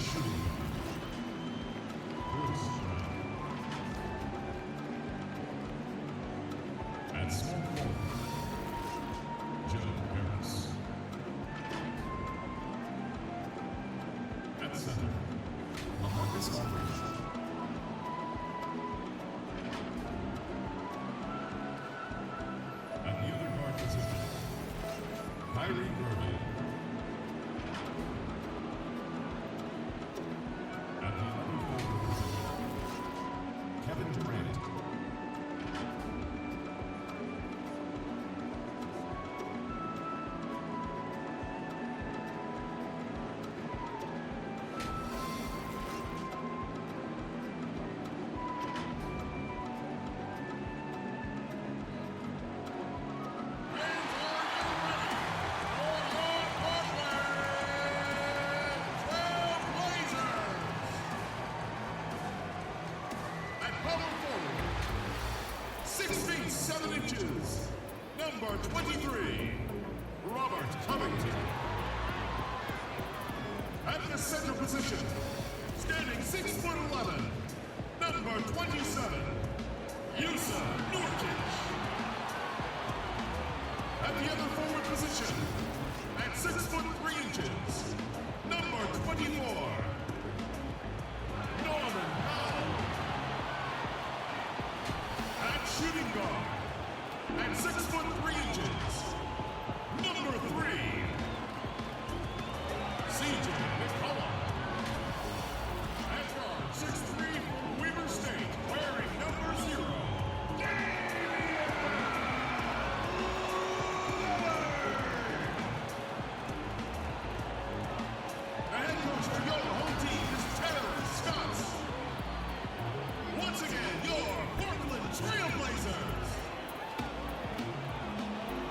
shooting guard. First round. At small forward, Joe Harris. At center, LaMarcus Aldridge. At the other guard position, Kyrie Irving. At the other forward position, Kevin Durant. Number 23, Robert Covington. At the center position, standing 6'11", number 27, Nurkic. At the other forward position, at 6'3", number 24, Norman Powell. At shooting guard, at 6'3", number 3, CJ McCollum. At guard, 6'3", from Weber State, wearing number 0, the head coach for your home team is Terry Scott. Once again, your Portland Trailblazers.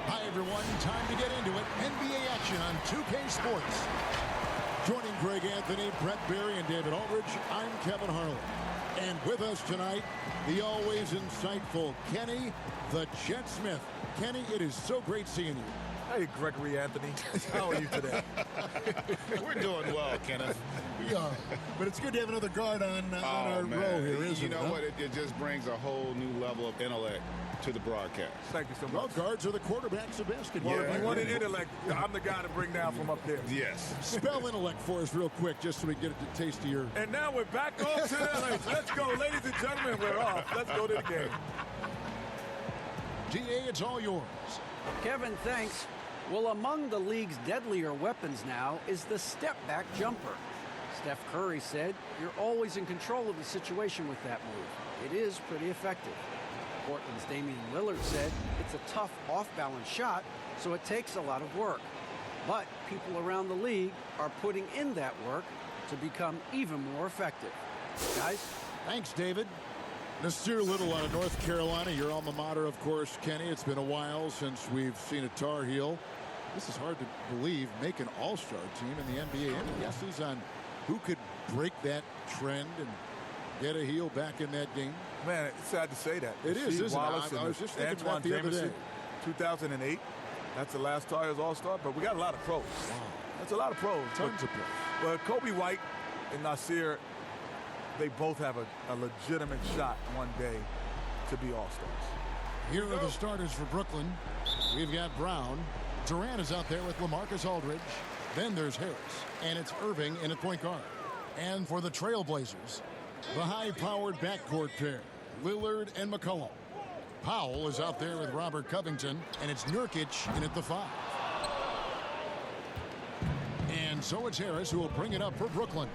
Hi, everyone. Time to get into it. NBA action on 2K Sports. Joining Greg Anthony, Brett Berry, and David Aldridge, I'm Kevin Harlan. And with us tonight, the always insightful Kenny the Jet Smith. Kenny, it is so great seeing you. Hey, Gregory Anthony. How are you today? We're doing well, Kenneth. We are. But it's good to have another guard on our man. row here, isn't it? You know what? It just brings a whole new level of intellect to the broadcast. Thank you so Well, much. guards are the quarterbacks of basketball. Well, if you want an intellect, I'm the guy to bring down from up there. Yes. Spell intellect for us real quick, just so we get a taste of your... And now we're back off to LA. Let's go, ladies and gentlemen. We're off. Let's go to the game. DA, it's all yours. Kevin, thanks. Well, among the league's deadlier weapons now is the step-back jumper. Steph Curry said, "You're always in control of the situation with that move. It is pretty effective." Portland's Damian Lillard said, "It's a tough off-balance shot, so it takes a lot of work." But people around the league are putting in that work to become even more effective. Guys? Thanks, David. Nasir Little out of North Carolina, your alma mater, of course, Kenny. It's been a while since we've seen a Tar Heel. This is hard to believe, make an all-star team in the NBA. Any guesses on who could break that trend and get a heel back in that game? Man, it's sad to say that. It is, isn't it? I was just thinking about the other day. 2008. That's the last Tar Heels all-star, but we got a lot of pros. Wow. That's a lot of pros. Tons of pros. Well, Kobe White and Nasir, they both have a legitimate shot one day to be all-stars. Here are the starters for Brooklyn. We've got Brown. Durant is out there with LaMarcus Aldridge. Then there's Harris. And it's Irving in at point guard. And for the Trailblazers, the high-powered backcourt pair, Lillard and McCollum. Powell is out there with Robert Covington. And it's Nurkic in at the 5. And so it's Harris who will bring it up for Brooklyn.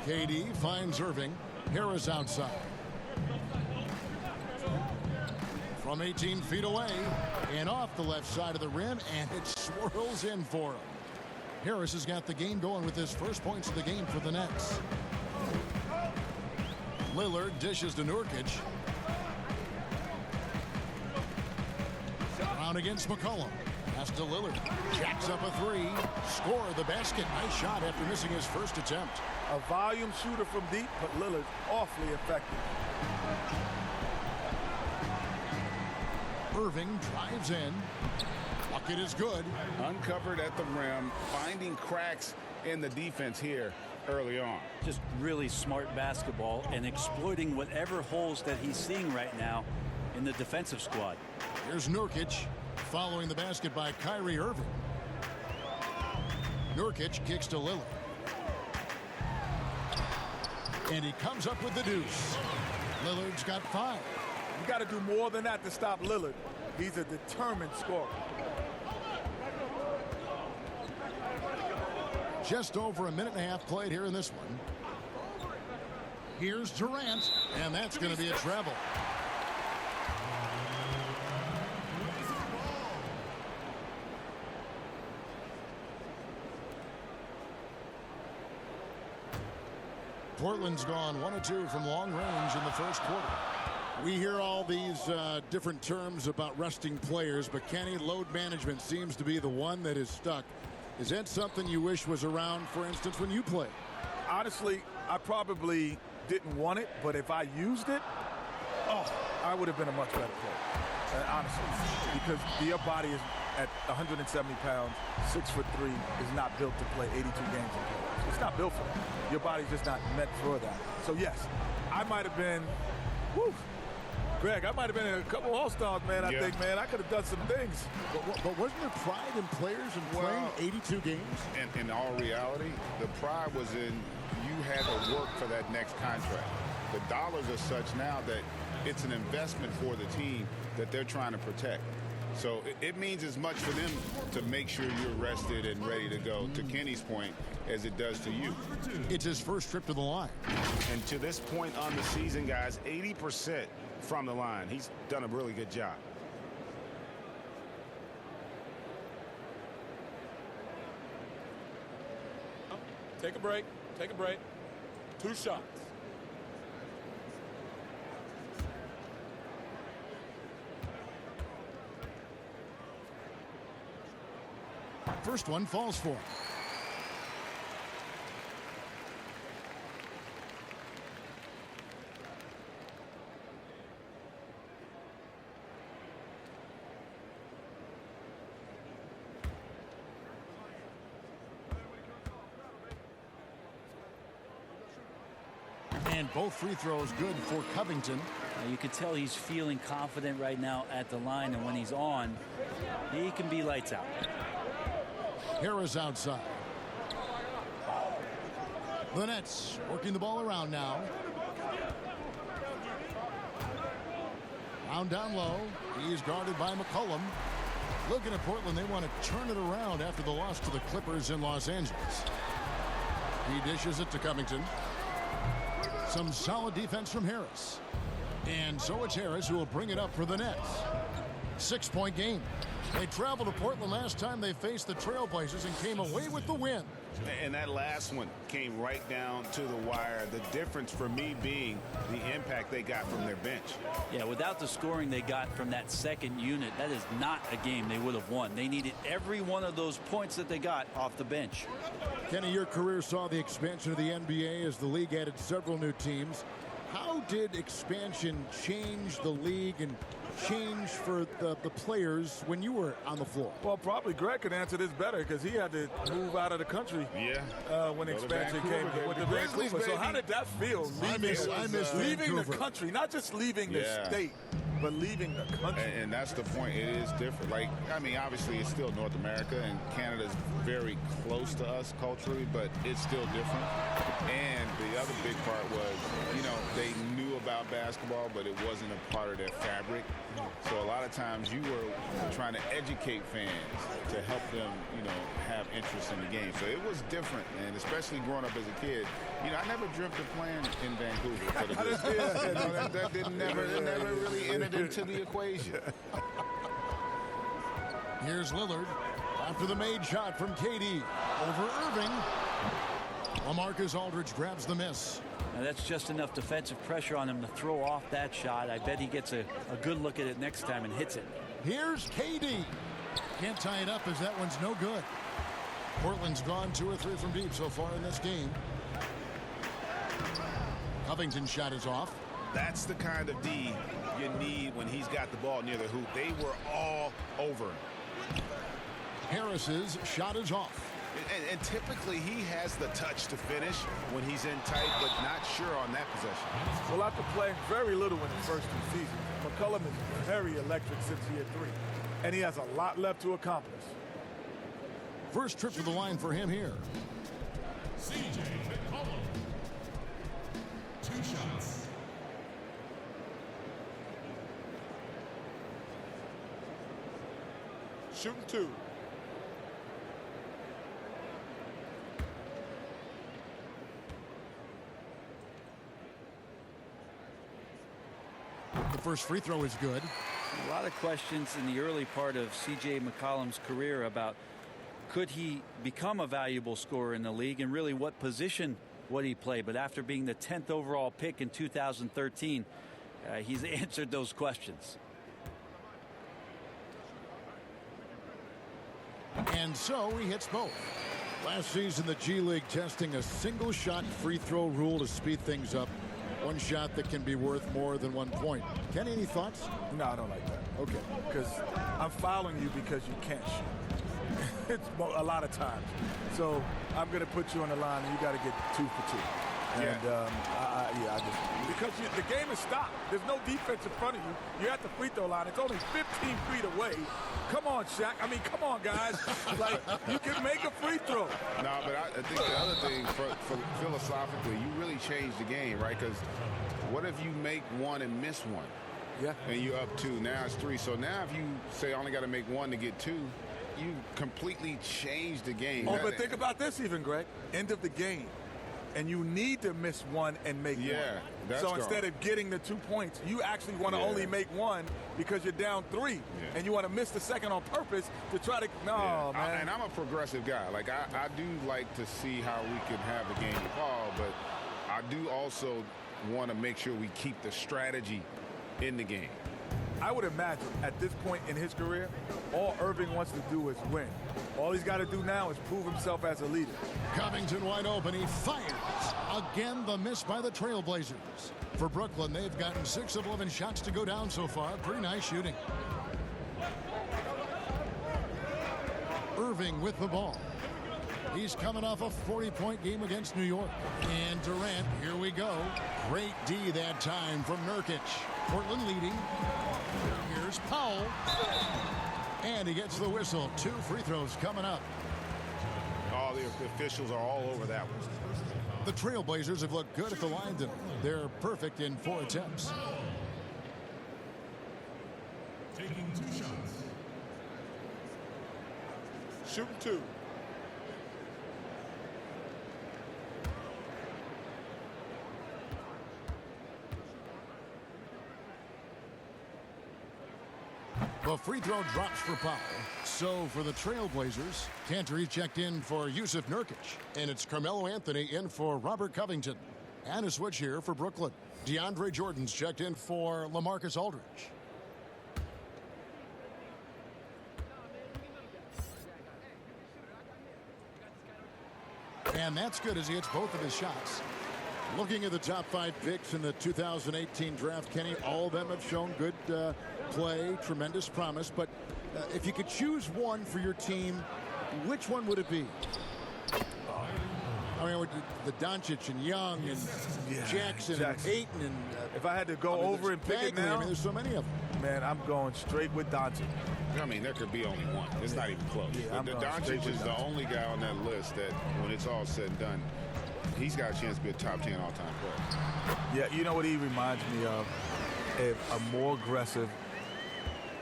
KD finds Irving. Harris outside. From 18 feet away and off the left side of the rim, and it swirls in for him. Harris has got the game going with his first points of the game for the Nets. Lillard dishes to Nurkic. Brown against McCollum. Pass to Lillard. Jacks up a 3. Score the basket. Nice shot after missing his first attempt. A volume shooter from deep, but Lillard's awfully effective. Irving drives in. Bucket is good. Uncovered at the rim, finding cracks in the defense here early on. Just really smart basketball and exploiting whatever holes that he's seeing right now in the defensive squad. Here's Nurkic following the basket by Kyrie Irving. Nurkic kicks to Lillard. And he comes up with the deuce. Lillard's got 5. You got to do more than that to stop Lillard. He's a determined scorer. Just over a minute and a half played here in this one. Here's Durant, and that's going to be a travel. Portland's gone 1 of 2 from long range in the first quarter. We hear all these different terms about resting players, but Kenny, load management seems to be the one that is stuck. Is that something you wish was around, for instance, when you play? Honestly, I probably didn't want it, but if I used it, I would have been a much better player. Honestly, because your body is at 170 pounds, 6'3", is not built to play 82 games in playoffs. It's not built for that. Your body's just not meant for that. So yes, I might have been, Greg, I might have been in a couple All-Stars, man. I think, man, I could have done some things. But wasn't there pride in players in playing 82 games? And in all reality, the pride was in you had to work for that next contract. The dollars are such now that it's an investment for the team that they're trying to protect. So it means as much for them to make sure you're rested and ready to go, to Kenny's point, as it does to you. It's his first trip to the line. And to this point on the season, guys, 80% from the line. He's done a really good job. Take a break. Take a break. 2 shots. First one falls for him. And both free throws good for Covington. You can tell he's feeling confident right now at the line, and when he's on, he can be lights out. Harris outside. The Nets working the ball around now. Brown down low. He's guarded by McCollum. Looking at Portland, they want to turn it around after the loss to the Clippers in Los Angeles. He dishes it to Covington. Some solid defense from Harris. And so it's Harris who will bring it up for the Nets. 6-point game. They traveled to Portland last time they faced the Trailblazers and came away with the win. And that last one came right down to the wire. The difference for me being the impact they got from their bench. Yeah, without the scoring they got from that second unit, that is not a game they would have won. They needed every one of those points that they got off the bench. Kenny, your career saw the expansion of the NBA as the league added several new teams. How did expansion change the league and change for the players when you were on the floor? Well, probably Greg could answer this better because he had to move out of the country when expansion came with the Vancouver. So how did that feel? Leaving the country, not just leaving the state, but leaving the country. And that's the point. It is different. Like, I mean, obviously it's still North America, and Canada's very close to us culturally, but it's still different. And the other big part was, you know, they knew about basketball, but it wasn't a part of their fabric. So a lot of times you were trying to educate fans to help them, you know, have interest in the game. So it was different, and especially growing up as a kid, you know, I never dreamt of playing in Vancouver for the business. That never really entered into the equation. Here's Lillard after the made shot from KD over Irving. LaMarcus Aldridge grabs the miss. Now that's just enough defensive pressure on him to throw off that shot. I bet he gets a good look at it next time and hits it. Here's KD. Can't tie it up as that one's no good. Portland's gone 2 or 3 from deep so far in this game. Covington's shot is off. That's the kind of D you need when he's got the ball near the hoop. They were all over him. Harris's shot is off. And typically he has the touch to finish when he's in tight, but not sure on that possession. Well, after playing very little in his first 2 seasons, McCollum is very electric since year 3, and he has a lot left to accomplish. First trip to the line for him here. CJ McCollum. 2 shots. Shooting 2. The first free throw is good. A lot of questions in the early part of C.J. McCollum's career about could he become a valuable scorer in the league and really what position would he play. But after being the 10th overall pick in 2013, he's answered those questions. And so he hits both. Last season, the G League testing a single shot free throw rule to speed things up. One shot that can be worth more than 1 point. Kenny, any thoughts? No, I don't like that. Okay. Because I'm fouling you because you can't shoot. It's a lot of times. So I'm going to put you on the line, and you got to get 2 for 2. And I just because the game is stopped. There's no defense in front of you. You're at the free throw line. It's only 15 feet away. Come on, Shaq. I mean, come on, guys. Like, you can make a free throw. No, but I think the other thing, for philosophically, you really changed the game, right? Because what if you make 1 and miss 1? Yeah. And you're up 2. Now it's 3. So now if you say I only got to make 1 to get 2, you completely changed the game. Oh, but think about this even, Greg. End of the game. And you need to miss 1 and make 1. That's so instead of getting the 2 points, you actually want to only make 1 because you're down 3. And you want to miss the second on purpose to try to, man. And I'm a progressive guy. Like, I do like to see how we can have the game evolve, but I do also want to make sure we keep the strategy in the game. I would imagine at this point in his career, all Irving wants to do is win. All he's got to do now is prove himself as a leader. Covington wide open. He fires. Again, the miss by the Trailblazers. For Brooklyn, they've gotten 6 of 11 shots to go down so far. Pretty nice shooting. Irving with the ball. He's coming off a 40-point game against New York. And Durant, here we go. Great D that time from Nurkic. Portland leading. Here's Powell. And he gets the whistle. 2 free throws coming up. All the officials are all over that one. The Trailblazers have looked good at the line tonight. They're perfect in 4 attempts. Taking 2 shots. Shooting 2. The free throw drops for Powell. So for the Trailblazers, Cantor checked in for Yusuf Nurkic. And it's Carmelo Anthony in for Robert Covington. And a switch here for Brooklyn. DeAndre Jordan's checked in for LaMarcus Aldridge. And that's good as he hits both of his shots. Looking at the top 5 picks in the 2018 draft, Kenny, all of them have shown good play, tremendous promise. But if you could choose one for your team, which one would it be? I mean, with the Doncic and Young and Jackson and Ayton and if I had to go over and pick it now, I mean, there's so many of them. Man, I'm going straight with Doncic. I mean, there could be only one. It's not even close. But the Doncic is the only guy on that list that, when it's all said and done, he's got a chance to be a top 10 all-time player. Yeah, you know what he reminds me of? A more aggressive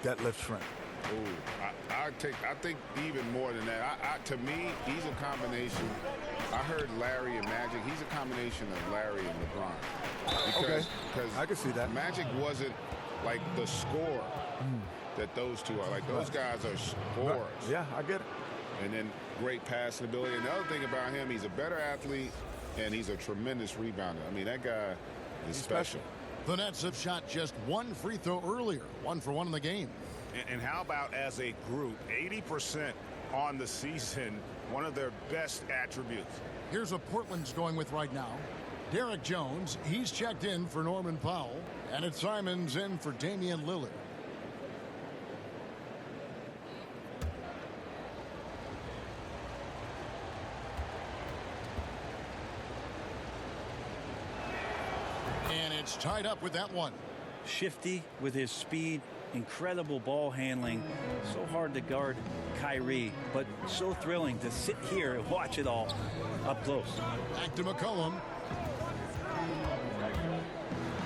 deadlift shrimp. Ooh, I think even more than that. To me, he's a combination. I heard Larry and Magic. He's a combination of Larry and LeBron. Because I can see that. Magic wasn't like the scorer that those two are. Like, those guys are scorers. Yeah, I get it. And then great passing ability. And the other thing about him, he's a better athlete, and he's a tremendous rebounder. I mean, that guy is special. The Nets have shot just 1 free throw earlier. 1 for 1 in the game. And how about as a group, 80% on the season, one of their best attributes. Here's what Portland's going with right now. Derek Jones, he's checked in for Norman Powell. And it's Simons in for Damian Lillard. It's tied up with that one. Shifty with his speed, incredible ball handling. So hard to guard Kyrie, but so thrilling to sit here and watch it all up close. Back to McCollum.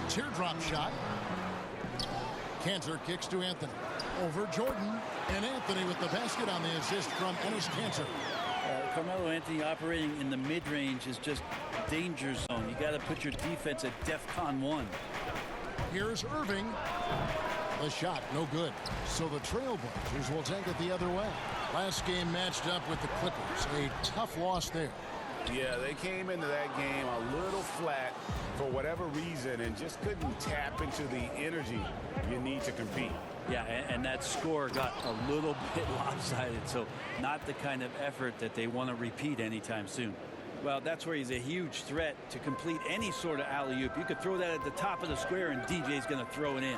Teardrop shot. Cantor kicks to Anthony. Over Jordan. And Anthony with the basket on the assist from Enes Kanter. Carmelo Anthony operating in the mid-range is just danger zone. You got to put your defense at DEFCON 1. Here's Irving. The shot, no good. So the Trailblazers will take it the other way. Last game matched up with the Clippers. A tough loss there. Yeah, they came into that game a little flat for whatever reason and just couldn't tap into the energy you need to compete. Yeah, and that score got a little bit lopsided, so not the kind of effort that they want to repeat anytime soon. Well, that's where he's a huge threat to complete any sort of alley-oop. You could throw that at the top of the square, and DJ's going to throw it in.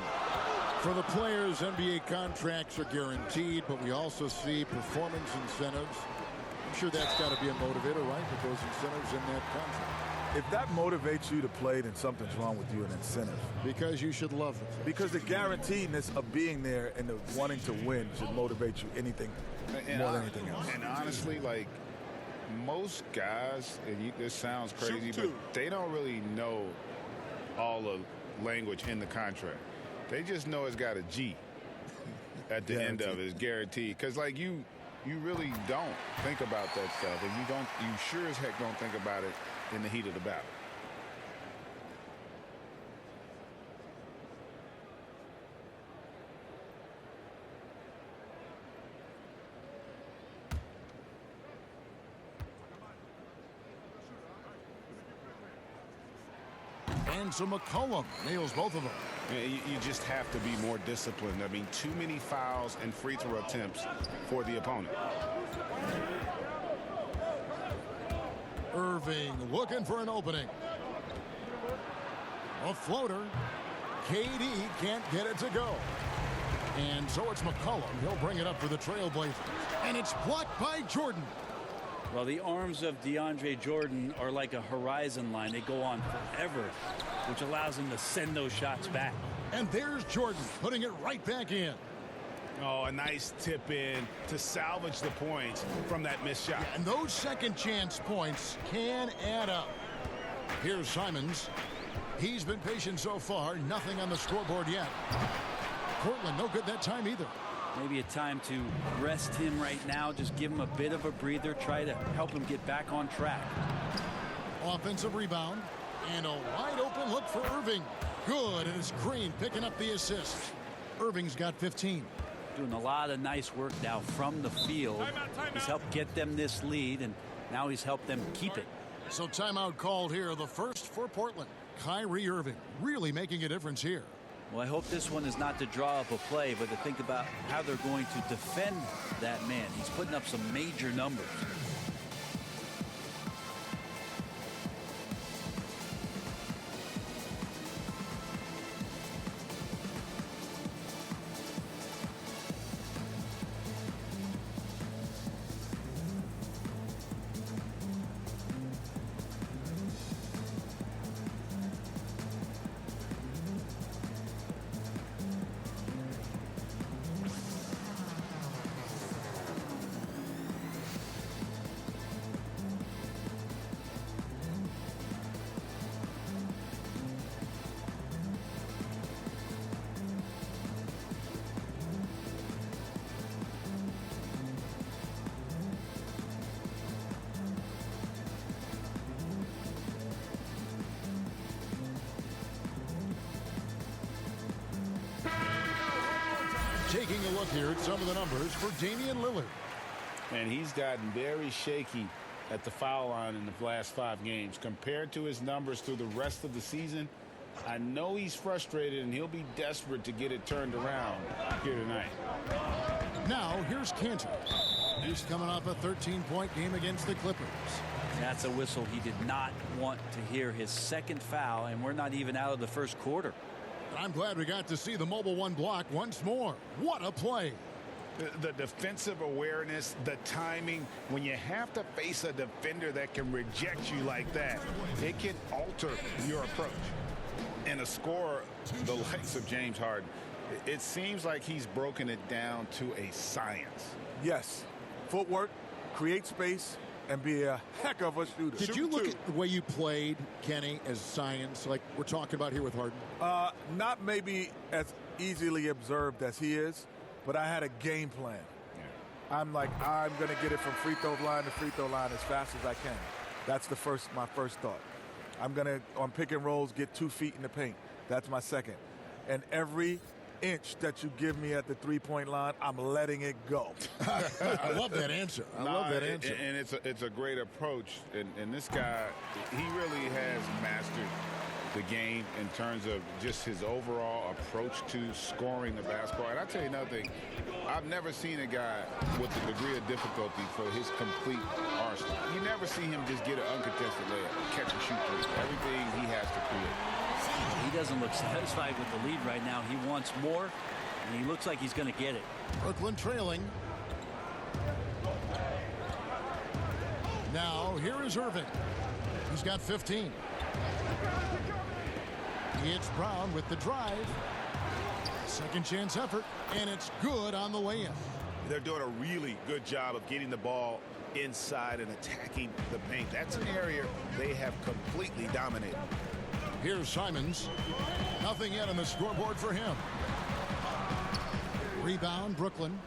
For the players, NBA contracts are guaranteed, but we also see performance incentives. I'm sure that's got to be a motivator, right, with those incentives in that contract. If that motivates you to play, then something's wrong with you, an incentive. Because you should love it. Because the guaranteedness of being there and the wanting to win should motivate you anything more than anything else. And honestly, like, most guys, and this sounds crazy, but they don't really know all the language in the contract. They just know it's got a G at the end of it. It's guaranteed. Because, like, you really don't think about that stuff. And you sure as heck don't think about it in the heat of the battle. And so McCollum nails both of them. You just have to be more disciplined. I mean, too many fouls and free throw attempts for the opponent. Irving looking for an opening. A floater. KD can't get it to go. And so it's McCollum. He'll bring it up for the Trailblazers. And it's blocked by Jordan. Well, the arms of DeAndre Jordan are like a horizon line. They go on forever, which allows him to send those shots back. And there's Jordan putting it right back in. Oh, a nice tip in to salvage the points from that missed shot. And those second chance points can add up. Here's Simons. He's been patient so far. Nothing on the scoreboard yet. Portland no good that time either. Maybe a time to rest him right now. Just give him a bit of a breather. Try to help him get back on track. Offensive rebound. And a wide open look for Irving. Good. And it's Green picking up the assist. Irving's got 15. Doing a lot of nice work now from the field. He's helped get them this lead, and now he's helped them keep it. So timeout called here. The first for Portland. Kyrie Irving really making a difference here. Well, I hope this one is not to draw up a play, but to think about how they're going to defend that man. He's putting up some major numbers. Taking a look here at some of the numbers for Damian Lillard. And he's gotten very shaky at the foul line in the last 5 games. Compared to his numbers through the rest of the season, I know he's frustrated and he'll be desperate to get it turned around here tonight. Now, here's Kanter. He's coming off a 13-point game against the Clippers. That's a whistle he did not want to hear. His second foul, and we're not even out of the first quarter. I'm glad we got to see the mobile one block once more. What a play. The defensive awareness, the timing, when you have to face a defender that can reject you like that, it can alter your approach. And a scorer, the likes of James Harden, it seems like he's broken it down to a science. Yes. Footwork, create space, and be a heck of a shooter. Did you look at the way you played, Kenny, as science, like we're talking about here with Harden? Not maybe as easily observed as he is, but I had a game plan. I'm like, I'm going to get it from free throw line to free throw line as fast as I can. That's my first thought. I'm going to, on pick and rolls, get 2 feet in the paint. That's my second. And every inch that you give me at the three-point line, I'm letting it go. I love that answer. I love that answer. And it's a great approach. And this guy, he really has mastered the game in terms of just his overall approach to scoring the basketball. And I'll tell you another thing. I've never seen a guy with the degree of difficulty for his complete arsenal. You never see him just get an uncontested layup, catch and shoot three. Everything he has to create. He doesn't look satisfied with the lead right now. He wants more, and he looks like he's going to get it. Brooklyn trailing. Now, here is Irving. He's got 15. It's Brown with the drive. Second chance effort, and it's good on the way in. They're doing a really good job of getting the ball inside and attacking the paint. That's an area they have completely dominated. Here's Simons. Nothing yet on the scoreboard for him. Rebound, Brooklyn.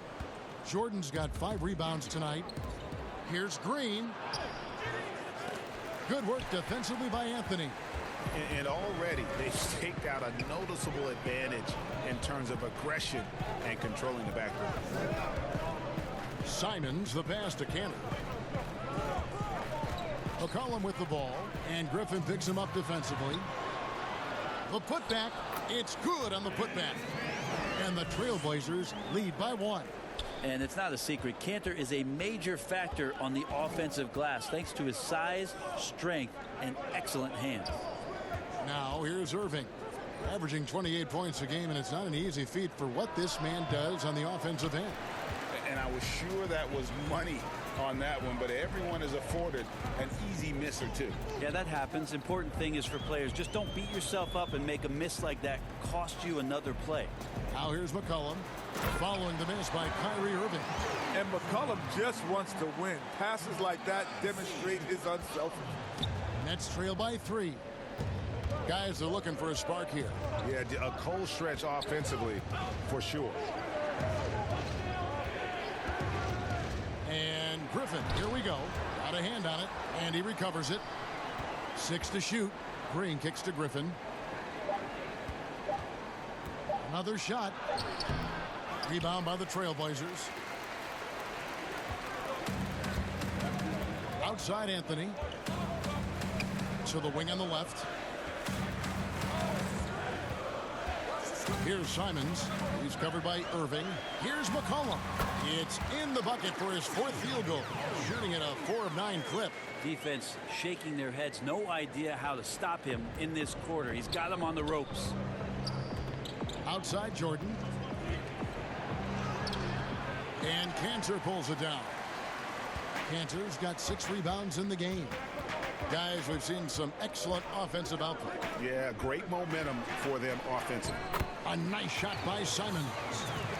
Jordan's got 5 rebounds tonight. Here's Green. Good work defensively by Anthony. And already they've staked out a noticeable advantage in terms of aggression and controlling the backcourt. Simons, the pass to Cantor. McCollum with the ball, and Griffin picks him up defensively. The putback, it's good on the putback. And the Trailblazers lead by 1. And it's not a secret. Cantor is a major factor on the offensive glass thanks to his size, strength, and excellent hands. Now here's Irving, averaging 28 points a game, and it's not an easy feat for what this man does on the offensive end. And I was sure that was money on that one, but everyone is afforded an easy miss or two. Yeah, that happens. Important thing is for players, just don't beat yourself up and make a miss like that cost you another play. Now here's McCollum, following the miss by Kyrie Irving. And McCollum just wants to win. Passes like that demonstrate his unselfishness. Nets trail by 3. Guys are looking for a spark here. Yeah, a cold stretch offensively for sure. And Griffin, here we go. Got a hand on it, and he recovers it. 6 to shoot. Green kicks to Griffin. Another shot. Rebound by the Trailblazers. Outside Anthony. To the wing on the left. Here's Simons. He's covered by Irving. Here's McCollum. It's in the bucket for his 4th field goal. Shooting at a 4 of 9 clip. Defense shaking their heads. No idea how to stop him in this quarter. He's got him on the ropes. Outside Jordan. And Cantor pulls it down. Cantor's got 6 rebounds in the game. Guys, we've seen some excellent offensive output. Yeah, great momentum for them offensively. A nice shot by Simons.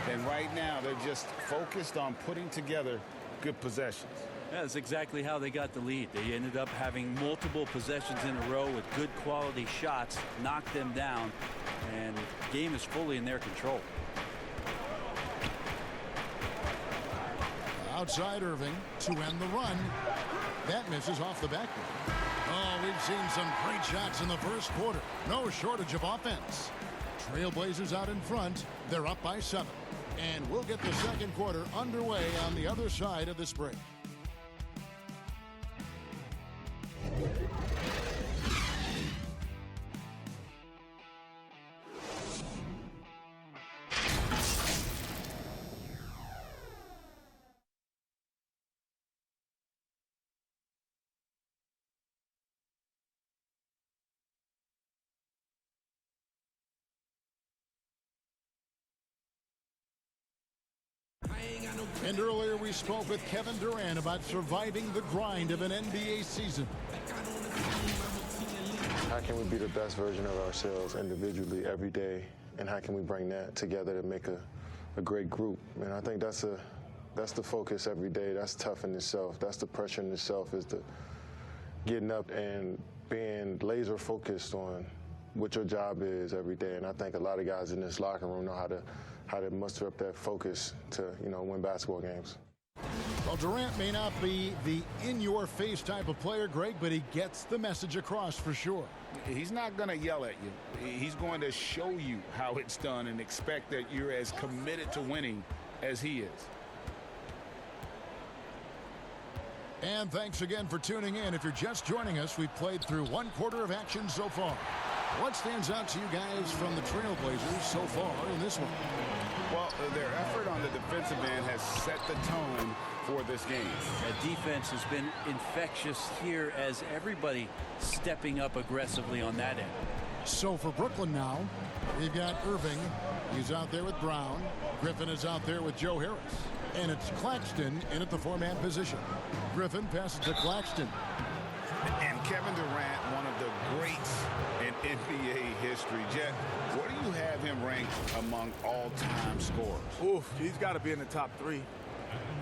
And right now, they're just focused on putting together good possessions. That's exactly how they got the lead. They ended up having multiple possessions in a row with good quality shots, knocked them down, and the game is fully in their control. Outside Irving to end the run. That misses off the backboard. Oh, we've seen some great shots in the first quarter. No shortage of offense. Trailblazers out in front. They're up by 7. And we'll get the second quarter underway on the other side of this break. And earlier we spoke with Kevin Durant about surviving the grind of an NBA season. how can we be the best version of ourselves individually every day, and how can we bring that together to make a great group? And I think that's the focus every day. That's tough in itself. That's the pressure in itself, is the getting up and being laser focused on what your job is every day. And I think a lot of guys in this locker room know how to muster up that focus to, win basketball games. Well, Durant may not be the in-your-face type of player, Greg, but he gets the message across for sure. He's not going to yell at you. He's going to show you how it's done and expect that you're as committed to winning as he is. And thanks again for tuning in. If you're just joining us, we've played through 1/4 of action so far. What stands out to you guys from the Trailblazers so far in this one? Well, their effort on the defensive end has set the tone for this game. The defense has been infectious here, as everybody stepping up aggressively on that end. So for Brooklyn now, we've got Irving. He's out there with Brown. Griffin is out there with Joe Harris. And it's Claxton in at the 4-man position. Griffin passes to Claxton. And Kevin Durant, one of the greats in NBA history. Jet, what do you have him ranked among all-time scorers? Oof, he's got to be in the top 3.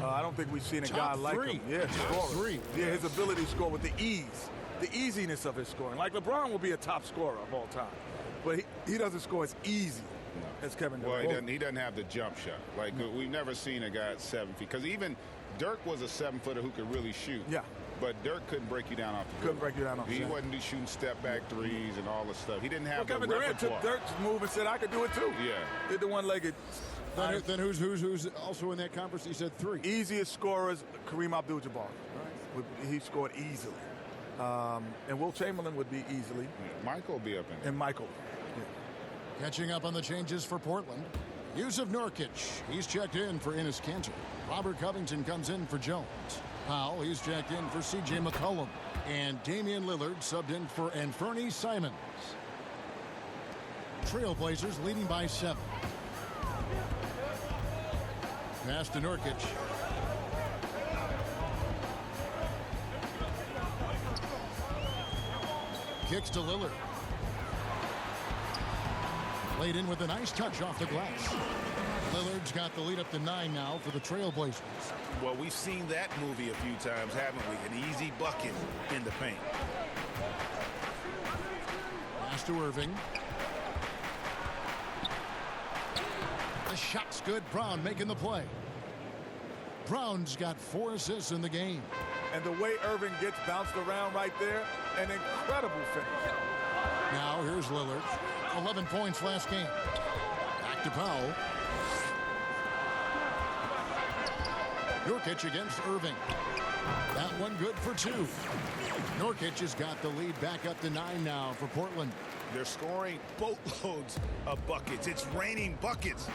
I don't think we've seen a guy like him. Yeah, scorer. Yeah, his ability to score with the ease, the easiness of his scoring. Like LeBron will be a top scorer of all time, but he doesn't score as easy as Kevin Durant. Well, he doesn't have the jump shot. Like, we've never seen a guy at 7 feet. Because even Dirk was a 7-footer who could really shoot. Yeah. But Dirk couldn't break you down off the Couldn't break you down off the He wasn't shooting step-back threes and all the stuff. He didn't have the Kevin Durant took Dirk's move and said, I could do it too. Yeah. Did the one-legged. Then who's also in that conference? He said 3. Easiest scorers, Kareem Abdul-Jabbar. Right. He scored easily. And Wilt Chamberlain would be easily. Michael will be up in there. And Michael. Yeah. Catching up on the changes for Portland. Yusuf Nurkic, he's checked in for Enes Kanter. Robert Covington comes in for Jones. Powell, he's checked in for C.J. McCollum. And Damian Lillard subbed in for Anthony Simons. Trailblazers leading by 7. Pass to Nurkic. Kicks to Lillard. Laid in with a nice touch off the glass. Lillard's got the lead up to 9 now for the Trailblazers. Well, we've seen that movie a few times, haven't we? An easy bucket in the paint. Pass to Irving. The shot's good. Brown making the play. Brown's got 4 assists in the game. And the way Irving gets bounced around right there, an incredible finish. Now here's Lillard. 11 points last game. Back to Powell. Nurkic against Irving. That one good for 2. Nurkic has got the lead back up to 9 now for Portland. They're scoring boatloads of buckets. It's raining buckets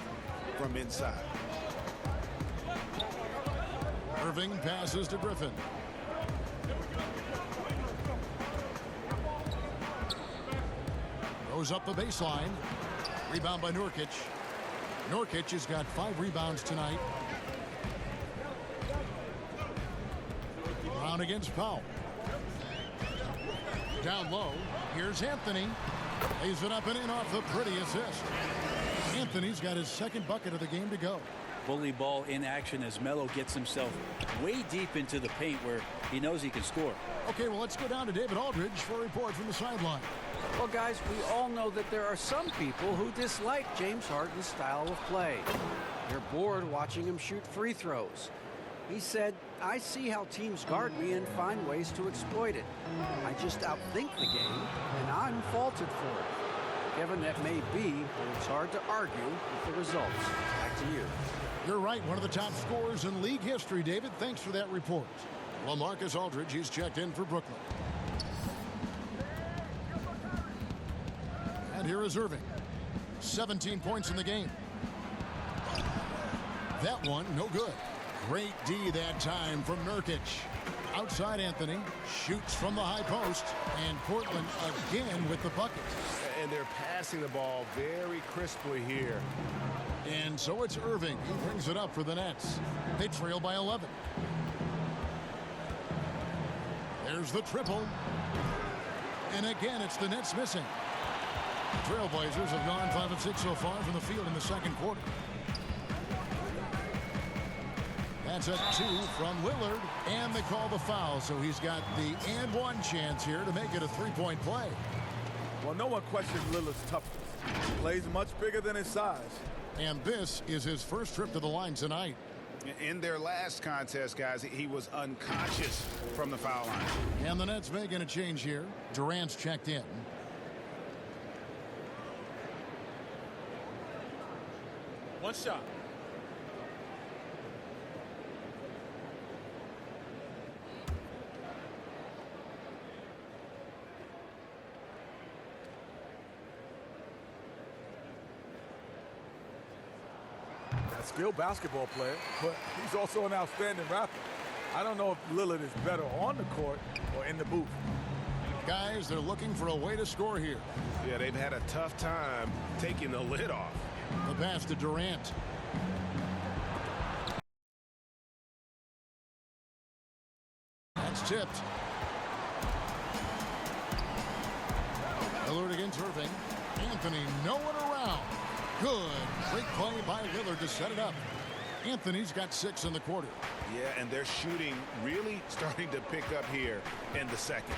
from inside. Irving passes to Griffin. Goes up the baseline. Rebound by Nurkic. Nurkic has got 5 rebounds tonight. Brown against Powell. Down low. Here's Anthony. Lays it up and in off the pretty assist. Anthony's got his 2nd bucket of the game to go. Bully ball in action as Melo gets himself way deep into the paint where he knows he can score. Okay, well, let's go down to David Aldridge for a report from the sideline. Well, guys, we all know that there are some people who dislike James Harden's style of play. They're bored watching him shoot free throws. He said, I see how teams guard me and find ways to exploit it. I just outthink the game, and I'm faulted for it. Kevin, that may be, but it's hard to argue with the results. Back to you. You're right, one of the top scorers in league history, David. Thanks for that report. LaMarcus Aldridge, he's checked in for Brooklyn. And here is Irving. 17 points in the game. That one, no good. Great D that time from Nurkic. Outside Anthony, shoots from the high post, and Portland again with the bucket. And they're passing the ball very crisply here. And so it's Irving. He brings it up for the Nets. They trail by 11. There's the triple. And again, it's the Nets missing. The Trailblazers have gone 5 of 6 so far from the field in the second quarter. That's a 2 from Lillard, and they call the foul, so he's got the and one chance here to make it a three-point play. Well, no one questions Lillard's toughness. He plays much bigger than his size. And this is his first trip to the line tonight. In their last contest, guys, he was unconscious from the foul line. And the Nets making a change here. Durant's checked in. One shot. A skilled basketball player, but he's also an outstanding rapper. I don't know if Lillard is better on the court or in the booth. Guys, they're looking for a way to score here. Yeah, they've had a tough time taking the lid off. The pass to Durant. That's tipped. Lillard against Irving. Anthony, no one around. Good. Great play by Lillard to set it up. Anthony's got 6 in the quarter. Yeah, and they're shooting really starting to pick up here in the second.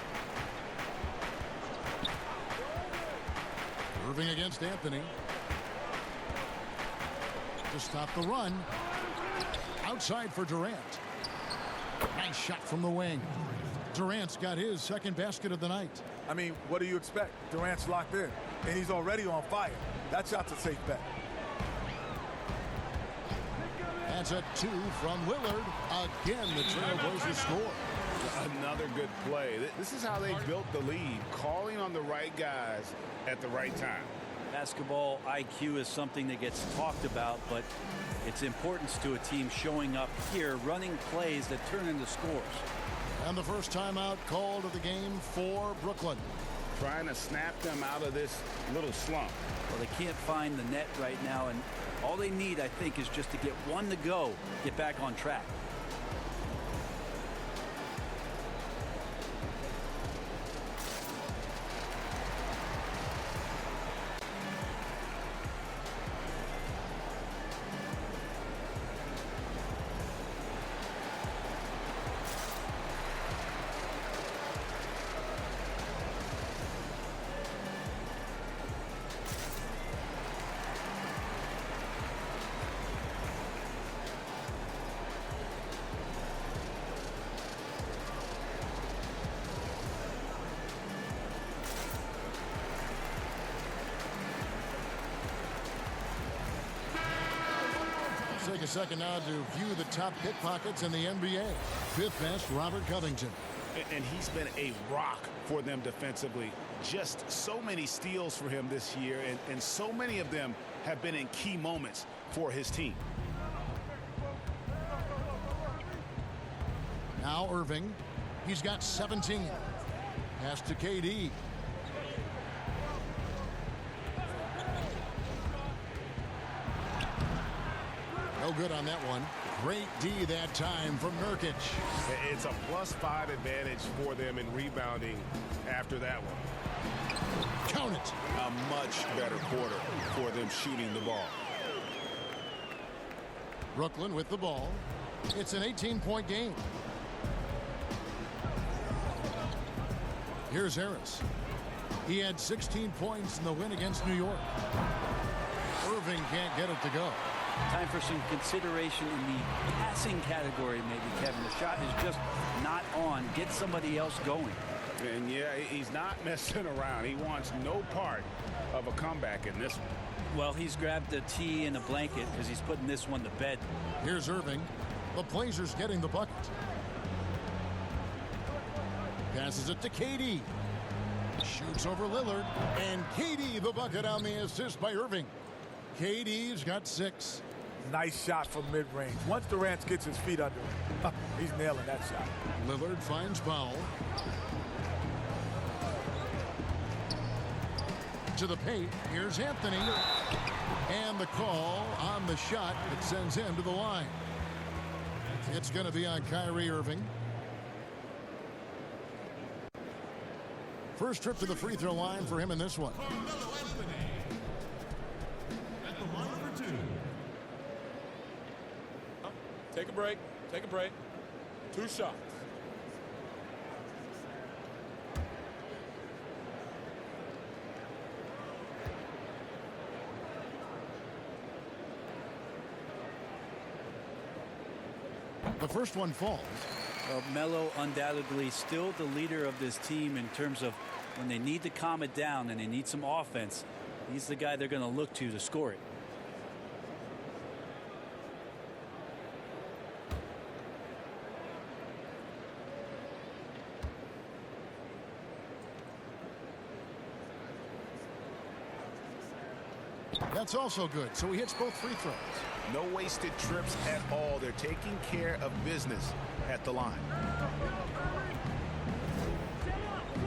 Irving against Anthony. To stop the run. Outside for Durant. Nice shot from the wing. Durant's got his second basket of the night. I mean, what do you expect? Durant's locked in, and he's already on fire. That shot's a safe bet. That's a 2 from Lillard. Again, the Trailblazers score. Another good play. This is how they built the lead, calling on the right guys at the right time. Basketball IQ is something that gets talked about, but its importance to a team showing up here, running plays that turn into scores. And the first timeout called of the game for Brooklyn. Trying to snap them out of this little slump. Well, they can't find the net right now, and all they need, I think, is just to get one to go, get back on track. Take a second now to view the top pickpockets in the NBA. Fifth best, Robert Covington. And he's been a rock for them defensively. Just so many steals for him this year, and so many of them have been in key moments for his team. Now Irving. He's got 17. Pass to KD. No good on that one. Great D that time from Nurkic. It's a +5 advantage for them in rebounding after that one. Count it. A much better quarter for them shooting the ball. Brooklyn with the ball. It's an 18-point game. Here's Harris. He had 16 points in the win against New York. Irving can't get it to go. Time for some consideration in the passing category, maybe, Kevin. The shot is just not on. Get somebody else going. And yeah, he's not messing around. He wants no part of a comeback in this one. Well, he's grabbed a tee and a blanket because he's putting this one to bed. Here's Irving. The Blazers getting the bucket. Passes it to KD. Shoots over Lillard. And KD the bucket on the assist by Irving. KD's got 6. Nice shot from mid-range. Once Durant gets his feet under him, he's nailing that shot. Lillard finds Powell. To the paint. Here's Anthony. And the call on the shot that sends him to the line. It's going to be on Kyrie Irving. First trip to the free throw line for him in this one. Carmelo Anthony at the line for 2. Take a break. Take a break. 2 shots. The first one falls. Well, Melo undoubtedly still the leader of this team in terms of when they need to calm it down and they need some offense. He's the guy they're going to look to score it. That's also good. So he hits both free throws. No wasted trips at all. They're taking care of business at the line.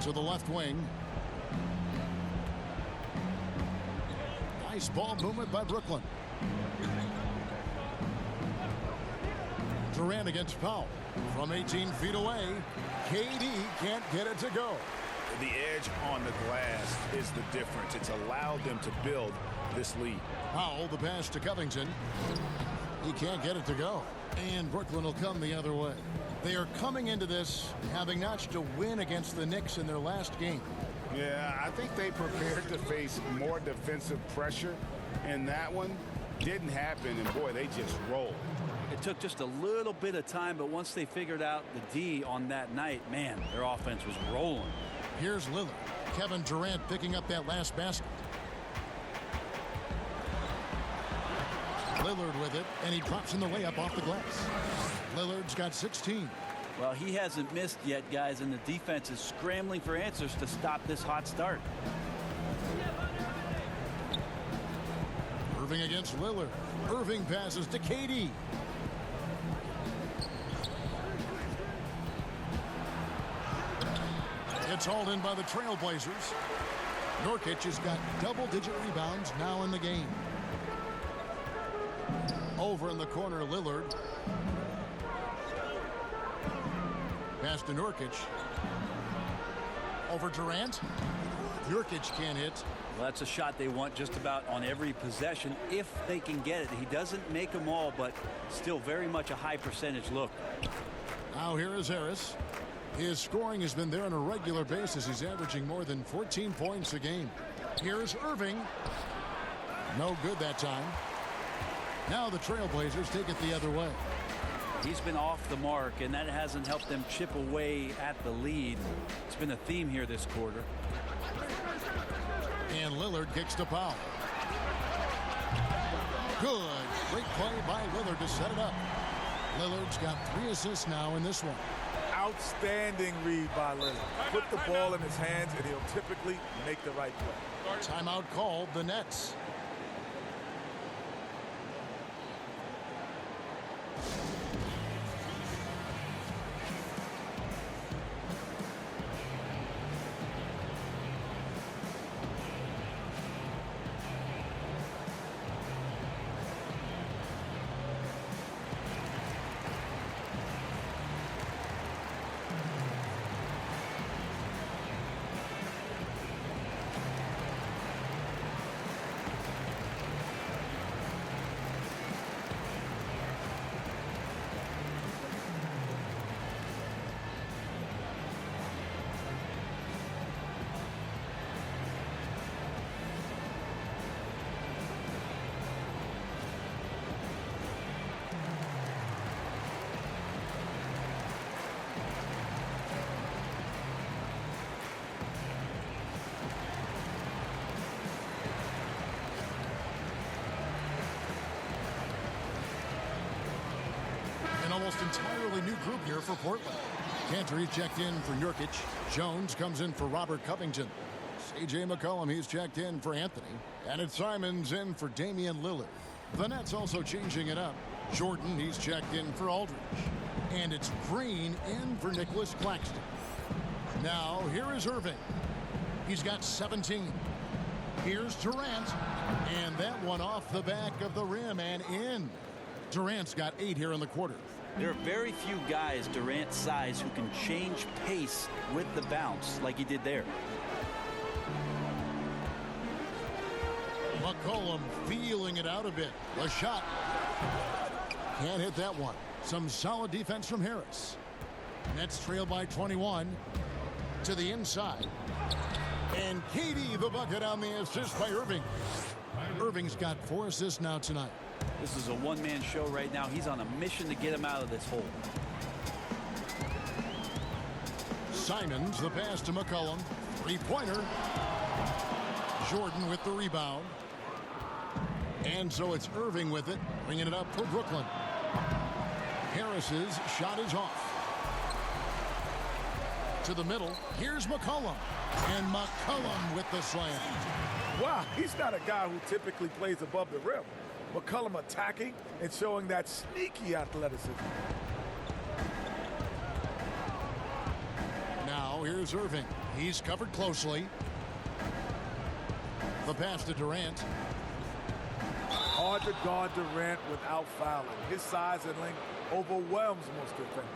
To the left wing. Nice ball movement by Brooklyn. Durant against Powell. From 18 feet away, KD can't get it to go. The edge on the glass is the difference. It's allowed them to build this lead. Powell, the pass to Covington. He can't get it to go. And Brooklyn will come the other way. They are coming into this having notched a win against the Knicks in their last game. Yeah, I think they prepared to face more defensive pressure, and that one didn't happen, and boy, they just rolled. It took just a little bit of time, but once they figured out the D on that night, man, their offense was rolling. Here's Lillard. Kevin Durant picking up that last basket. Lillard with it, and he drops in the layup off the glass. Lillard's got 16. Well, he hasn't missed yet, guys, and the defense is scrambling for answers to stop this hot start. Irving against Lillard. Irving passes to KD. It's hauled in by the Trailblazers. Nurkic has got double-digit rebounds now in the game. Over in the corner, Lillard. Pass to Nurkic. Over Durant. Nurkic can't hit. Well, that's a shot they want just about on every possession if they can get it. He doesn't make them all, but still very much a high percentage look. Now here is Harris. His scoring has been there on a regular basis. He's averaging more than 14 points a game. Here's Irving. No good that time. Now the Trailblazers take it the other way. He's been off the mark, and that hasn't helped them chip away at the lead. It's been a theme here this quarter. And Lillard kicks to Powell. Good. Great play by Lillard to set it up. Lillard's got 3 assists now in this one. Outstanding read by Lillard. Put the ball in his hands, and he'll typically make the right play. Timeout called, the Nets. Almost entirely new group here for Portland. Cantor checked in for Nurkic. Jones comes in for Robert Covington. C.J. McCollum, he's checked in for Anthony. And it's Simons in for Damian Lillard. The Nets also changing it up. Jordan, he's checked in for Aldridge. And it's Green in for Nicholas Claxton. Now, here is Irving. He's got 17. Here's Durant. And that one off the back of the rim and in. Durant's got 8 here in the quarter. There are very few guys Durant's size who can change pace with the bounce like he did there. McCollum feeling it out a bit. The shot. Can't hit that one. Some solid defense from Harris. Nets trail by 21 to the inside. And KD the bucket on the assist by Irving. Irving's got 4 assists now tonight. This is a one-man show right now. He's on a mission to get him out of this hole. Simons, the pass to McCollum. Three-pointer. Jordan with the rebound. And so it's Irving with it, bringing it up for Brooklyn. Harris's shot is off. To the middle. Here's McCollum. And McCollum with the slam. Wow, he's not a guy who typically plays above the rim. McCollum attacking and showing that sneaky athleticism. Now here's Irving. He's covered closely. The pass to Durant. Hard to guard Durant without fouling. His size and length overwhelms most defenders.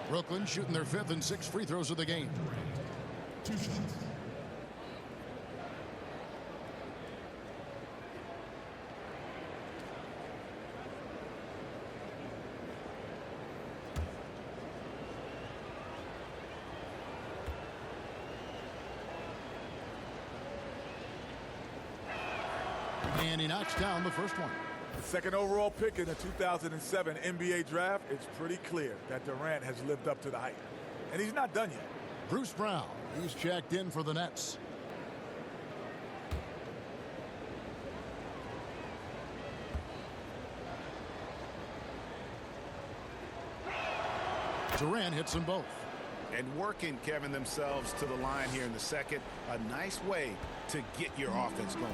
Brooklyn shooting their 5th and 6th free throws of the game. 2 shots. And he knocks down the first one. The second overall pick in the 2007 NBA draft, it's pretty clear that Durant has lived up to the hype. And he's not done yet. Bruce Brown, he's checked in for the Nets. Durant hits them both. And working, Kevin, themselves to the line here in the second. A nice way to get your offense going.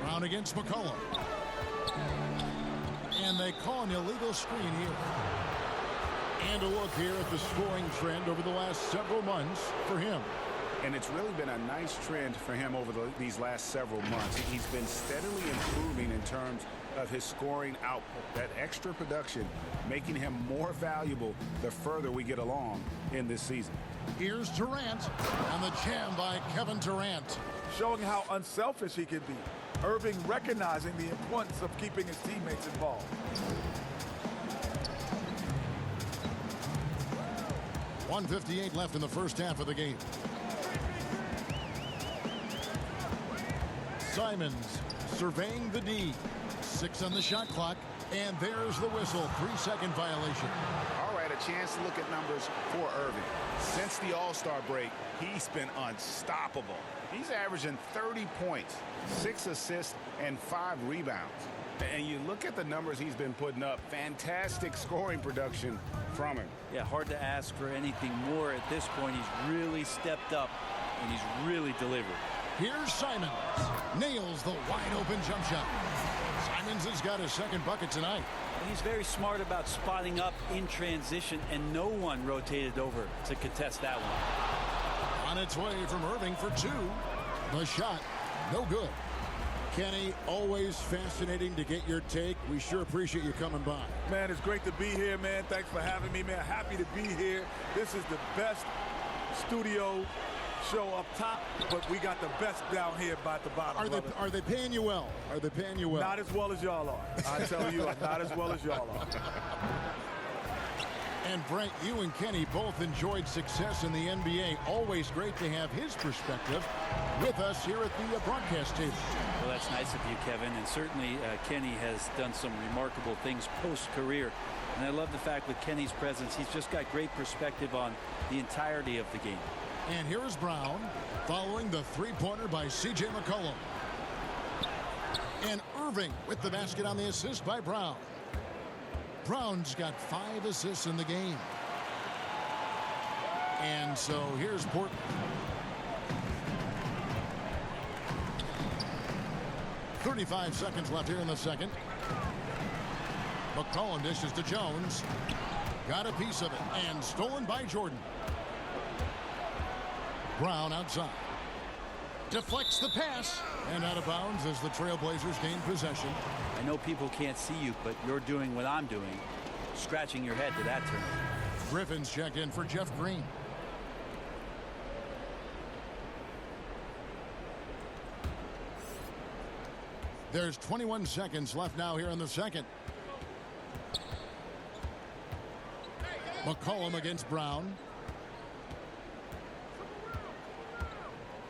Brown against McCollum. And they call an illegal screen here. And a look here at the scoring trend over the last several months for him. And it's really been a nice trend for him over these last several months. He's been steadily improving in terms of his scoring output. That extra production making him more valuable the further we get along in this season. Here's Durant and the jam by Kevin Durant. Showing how unselfish he can be. Irving recognizing the importance of keeping his teammates involved. .158 left in the first half of the game. Simons surveying the D. 6 on the shot clock. And there's the whistle. 3-second violation. All right, a chance to look at numbers for Irving. Since the All-Star break, he's been unstoppable. He's averaging 30 points, 6 assists, and 5 rebounds. And you look at the numbers he's been putting up, fantastic scoring production from him. Yeah, hard to ask for anything more at this point. He's really stepped up, and he's really delivered. Here's Simons. Nails the wide-open jump shot. Simons has got his second bucket tonight. And he's very smart about spotting up in transition, and no one rotated over to contest that one. On its way from Irving for 2. The shot, no good. Kenny, always fascinating to get your take. We sure appreciate you coming by. Man, it's great to be here, man. Thanks for having me, man. Happy to be here. This is the best studio show up top, but we got the best down here by the bottom. Are they paying you well? Are they paying you well? Not as well as y'all are. I tell you, not as well as y'all are. And Brent, you and Kenny both enjoyed success in the NBA. Always great to have his perspective with us here at the broadcast table. Well, that's nice of you, Kevin. And certainly Kenny has done some remarkable things post-career. And I love the fact with Kenny's presence, he's just got great perspective on the entirety of the game. And here is Brown following the three-pointer by C.J. McCollum. And Irving with the basket on the assist by Brown. Brown's got 5 assists in the game. And so here's Portland. .35 seconds left here in the second. McCollum dishes to Jones. Got a piece of it and stolen by Jordan. Brown outside. Deflects the pass. And out of bounds as the Trailblazers gain possession. I know people can't see you, but you're doing what I'm doing. Scratching your head to that turn. Griffin's checked in for Jeff Green. There's 21 seconds left now here in the second. McCollum against Brown.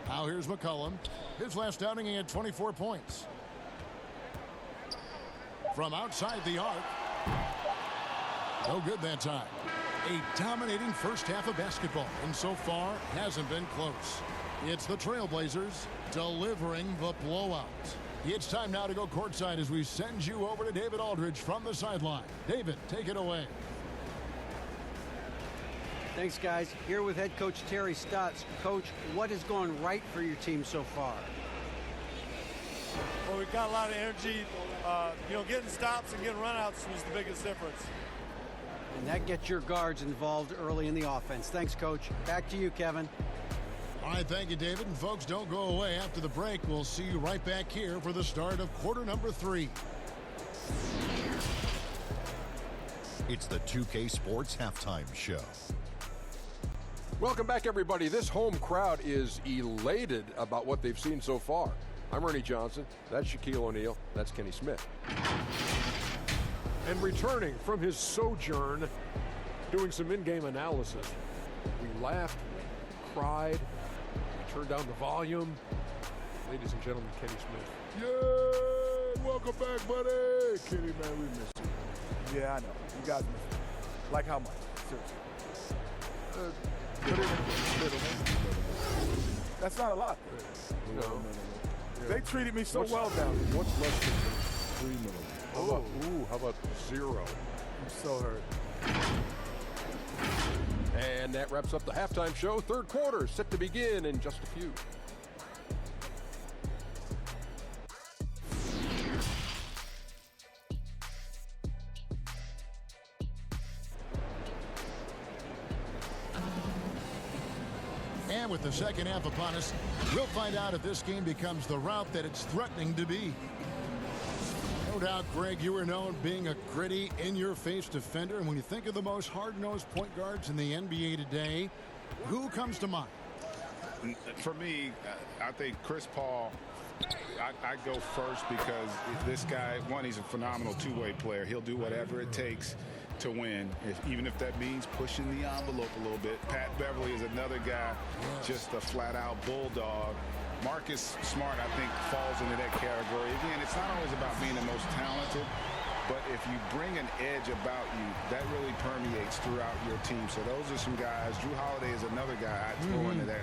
Now here's McCollum. His last outing, he had 24 points. From outside the arc. No good that time. A dominating first half of basketball, and so far hasn't been close. It's the Trailblazers delivering the blowout. It's time now to go courtside as we send you over to David Aldridge from the sideline. David, take it away. Thanks, guys. Here with head coach Terry Stotts. Coach, what has gone right for your team so far? Well, we've got a lot of energy. Getting stops and getting runouts was the biggest difference. And that gets your guards involved early in the offense. Thanks, Coach. Back to you, Kevin. All right, thank you, David. And folks, don't go away. After the break, we'll see you right back here for the start of quarter number 3. It's the 2K Sports Halftime Show. Welcome back, everybody. This home crowd is elated about what they've seen so far. I'm Ernie Johnson. That's Shaquille O'Neal. That's Kenny Smith. And returning from his sojourn, doing some in-game analysis. We laughed, we cried, we turned down the volume. Ladies and gentlemen, Kenny Smith. Yeah, welcome back, buddy. Kenny, man, we miss you. Yeah, I know. You guys miss me. Like how much? Seriously. That's not a lot. No. They treated me so well down there. What's less than 3 minutes? How about 0? I'm so hurt. And that wraps up the halftime show. Third quarter set to begin in just a few. And with the second half upon us, we'll find out if this game becomes the route that it's threatening to be. No doubt, Greg, you were known being a gritty, in-your-face defender. And when you think of the most hard-nosed point guards in the NBA today, who comes to mind? For me, I think Chris Paul, I go first because this guy, one, he's a phenomenal two-way player. He'll do whatever it takes to win, even if that means pushing the envelope a little bit. Pat Beverly is another guy, just a flat-out bulldog. Marcus Smart, I think, falls into that category. Again, it's not always about being the most talented, but if you bring an edge about you, that really permeates throughout your team. So those are some guys. Drew Holiday is another guy I'd throw into that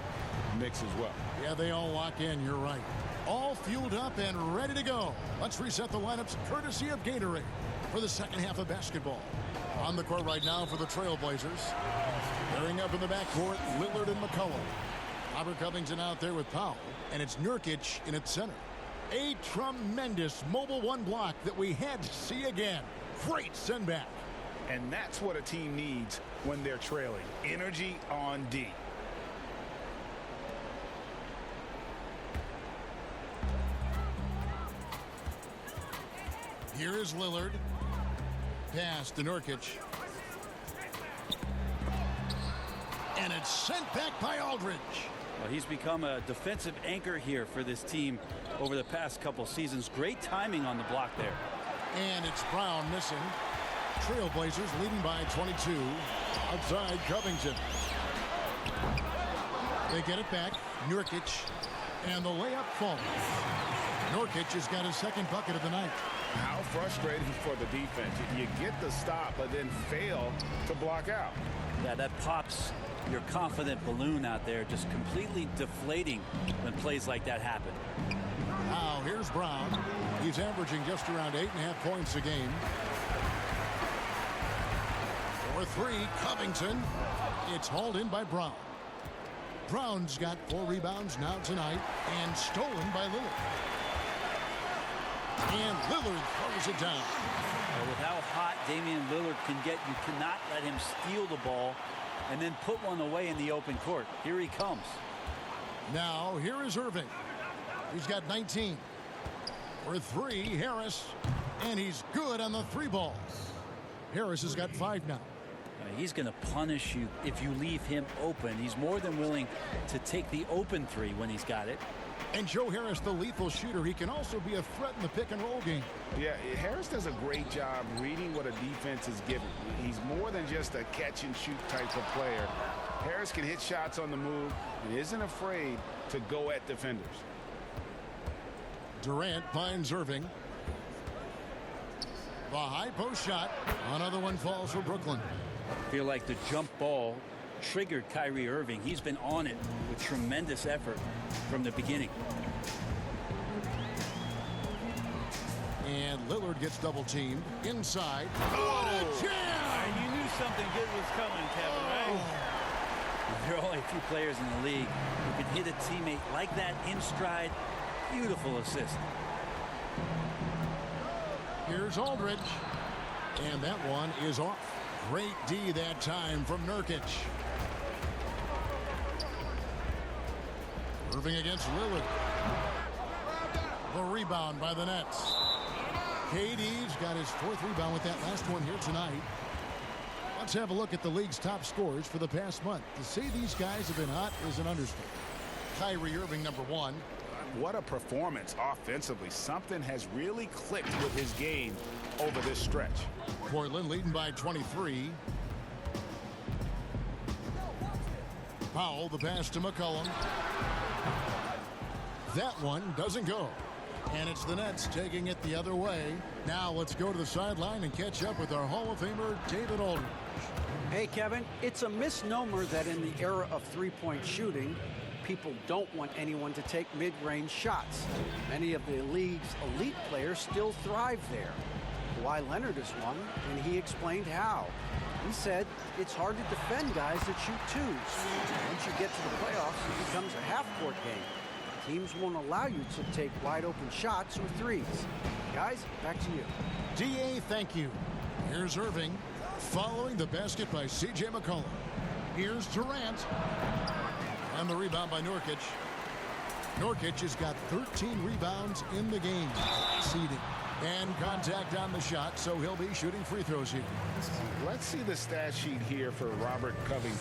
mix as well. Yeah, they all lock in. You're right. All fueled up and ready to go. Let's reset the lineups courtesy of Gatorade for the second half of basketball. On the court right now for the Trailblazers. Pairing up in the backcourt, Lillard and McCollum. Robert Covington out there with Powell, and it's Nurkic in its center. A tremendous mobile one block that we had to see again. Great send back. And that's what a team needs when they're trailing. Energy on D. Here is Lillard. Pass to Nurkic. And it's sent back by Aldridge. Well, he's become a defensive anchor here for this team over the past couple seasons. Great timing on the block there. And it's Brown missing. Trailblazers leading by 22. Outside Covington. They get it back. Nurkic. And the layup falls. Nurkic has got his second bucket of the night. How frustrating for the defense. You get the stop, but then fail to block out. Yeah, that pops your confident balloon out there, just completely deflating when plays like that happen. Now here's Brown. He's averaging just around 8.5 points a game. For 3, Covington. It's hauled in by Brown. Brown's got 4 rebounds now tonight and stolen by Lillard. And Lillard throws it down. Well, with how hot Damian Lillard can get, you cannot let him steal the ball and then put one away in the open court. Here he comes. Now, here is Irving. He's got 19. For 3, Harris. And he's good on the 3 ball. Harris has got 5 now. He's going to punish you if you leave him open. He's more than willing to take the open 3 when he's got it. And Joe Harris, the lethal shooter, he can also be a threat in the pick-and-roll game. Yeah, Harris does a great job reading what a defense is given. He's more than just a catch-and-shoot type of player. Harris can hit shots on the move and isn't afraid to go at defenders. Durant finds Irving. The high post shot. Another one falls for Brooklyn. I feel like the jump ball triggered Kyrie Irving. He's been on it with tremendous effort from the beginning. And Lillard gets double teamed inside. Oh, you knew something good was coming, Kevin, right? There are only a few players in the league who can hit a teammate like that in stride. Beautiful assist. Here's Aldridge. And that one is off. Great D that time from Nurkic. Irving against Lillard. The rebound by the Nets. KD's got his 4th rebound with that last one here tonight. Let's have a look at the league's top scorers for the past month. To say these guys have been hot is an understatement. Kyrie Irving, number 1. What a performance offensively. Something has really clicked with his game over this stretch. Portland leading by 23. Powell, the pass to McCollum. That one doesn't go. And it's the Nets taking it the other way. Now let's go to the sideline and catch up with our Hall of Famer, David Aldridge. Hey, Kevin, it's a misnomer that in the era of three-point shooting, people don't want anyone to take mid-range shots. Many of the league's elite players still thrive there. Kawhi Leonard is one, and he explained how. He said it's hard to defend guys that shoot twos. Once you get to the playoffs, it becomes a half-court game. Teams won't allow you to take wide-open shots or threes. Guys, back to you. D.A., thank you. Here's Irving, following the basket by C.J. McCollum. Here's Durant. And the rebound by Nurkic. Nurkic has got 13 rebounds in the game. Seeding. And contact on the shot, so he'll be shooting free throws here. Let's see the stat sheet here for Robert Covington.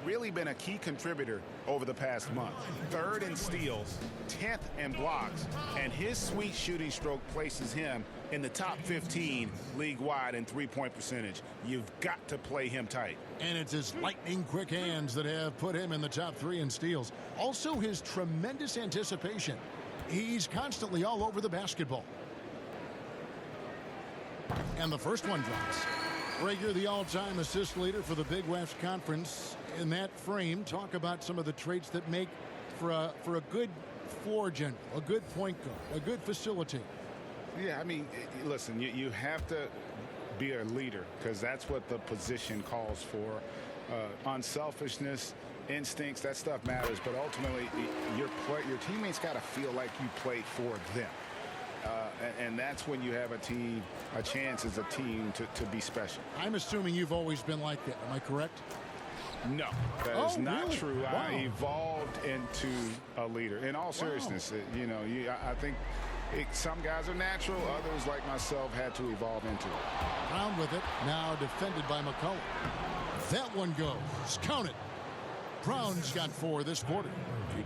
Really been a key contributor over the past month. 3rd in steals, 10th in blocks, and his sweet shooting stroke places him in the top 15 league-wide in three-point percentage. You've got to play him tight. And it's his lightning-quick hands that have put him in the top 3 in steals. Also his tremendous anticipation. He's constantly all over the basketball. And the first one drops. Rager, the all-time assist leader for the Big West Conference. In that frame, talk about some of the traits that make for a good floor general, a good point guard, a good facilitator. Yeah, I mean, listen, you have to be a leader because that's what the position calls for. Unselfishness, instincts, that stuff matters. But ultimately, your teammates got to feel like you play for them. And that's when you have a chance as a team to be special. I'm assuming you've always been like that. Am I correct? No, that is not really? true. Wow. I evolved into a leader. In all seriousness, I think some guys are natural. Others, like myself, had to evolve into it. Brown with it. Now defended by McCollum. That one goes. Count it. Brown's got 4 this quarter.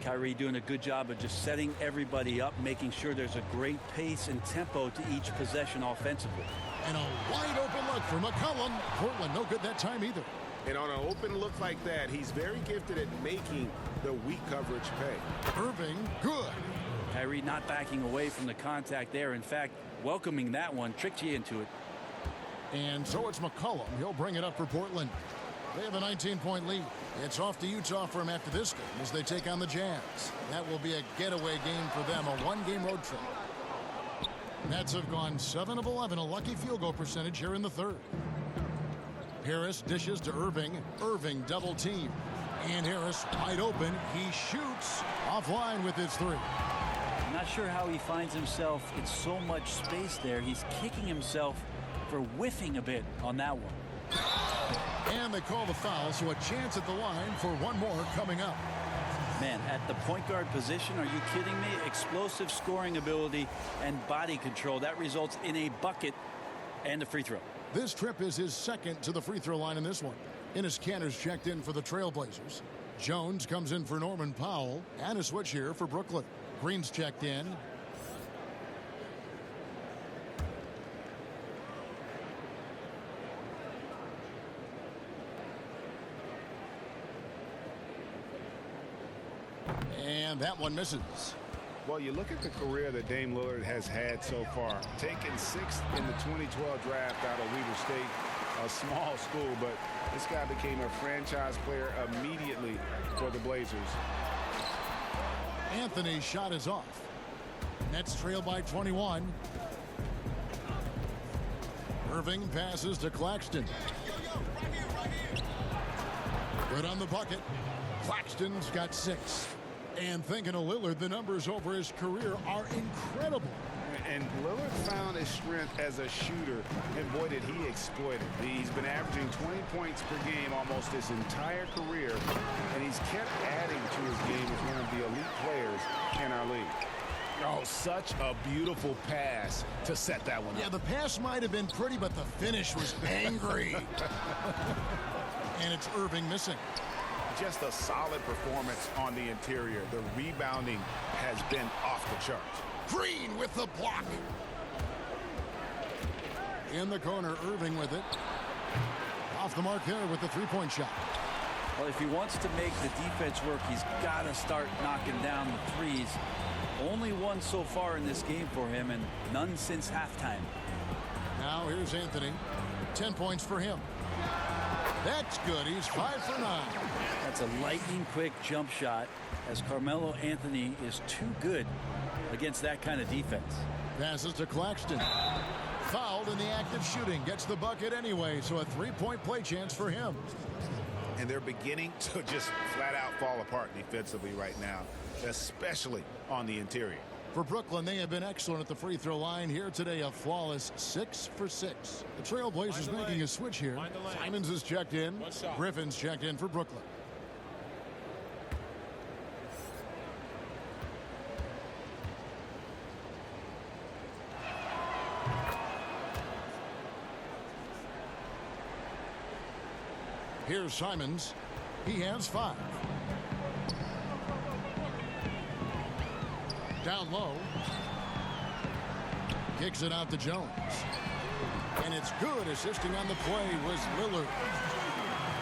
Kyrie doing a good job of just setting everybody up, making sure there's a great pace and tempo to each possession offensively. And a wide open look for McCollum. Portland no good that time either. And on an open look like that, he's very gifted at making the weak coverage pay. Irving, good. Kyrie not backing away from the contact there. In fact, welcoming that one tricked you into it. And so it's McCollum. He'll bring it up for Portland. They have a 19-point lead. It's off to Utah for him after this game as they take on the Jazz. That will be a getaway game for them, a one-game road trip. Nets have gone 7 of 11, a lucky field goal percentage here in the 3rd. Harris dishes to Irving. Irving double team. And Harris wide open. He shoots offline with his 3. I'm not sure how he finds himself in so much space there. He's kicking himself for whiffing a bit on that one. And they call the foul, so a chance at the line for one more coming up. Man, at the point guard position, are you kidding me? Explosive scoring ability and body control. That results in a bucket and a free throw. This trip is his second to the free throw line in this one. Enes Kanter's checked in for the Trailblazers. Jones comes in for Norman Powell. And a switch here for Brooklyn. Green's checked in. And that one misses. Well, you look at the career that Dame Lillard has had so far. Taken 6th in the 2012 draft out of Weber State, a small school, but this guy became a franchise player immediately for the Blazers. Anthony's shot is off. Nets trail by 21. Irving passes to Claxton. Good on the bucket. Claxton's got 6. And thinking of Lillard, the numbers over his career are incredible. And Lillard found his strength as a shooter, and boy, did he exploit it. He's been averaging 20 points per game almost his entire career, and he's kept adding to his game as one of the elite players in our league. Oh, such a beautiful pass to set that one up. Yeah, the pass might have been pretty, but the finish was angry. And it's Irving missing. Just a solid performance on the interior. The rebounding has been off the charts. Green with the block. In the corner, Irving with it. Off the mark there with the three-point shot. Well, if he wants to make the defense work, he's got to start knocking down the threes. Only one so far in this game for him, and none since halftime. Now here's Anthony. 10 points for him. That's good. He's 5 for 9. That's a lightning-quick jump shot, as Carmelo Anthony is too good against that kind of defense. Passes to Claxton. Fouled in the act of shooting. Gets the bucket anyway, so a three-point play chance for him. And they're beginning to just flat-out fall apart defensively right now, especially on the interior. For Brooklyn, they have been excellent at the free throw line here today. A flawless 6 for 6. The Trailblazers making a switch here. Simons is checked in. Griffin's checked in for Brooklyn. Here's Simons. He has 5. Down low. Kicks it out to Jones. And it's good. Assisting on the play was Lillard.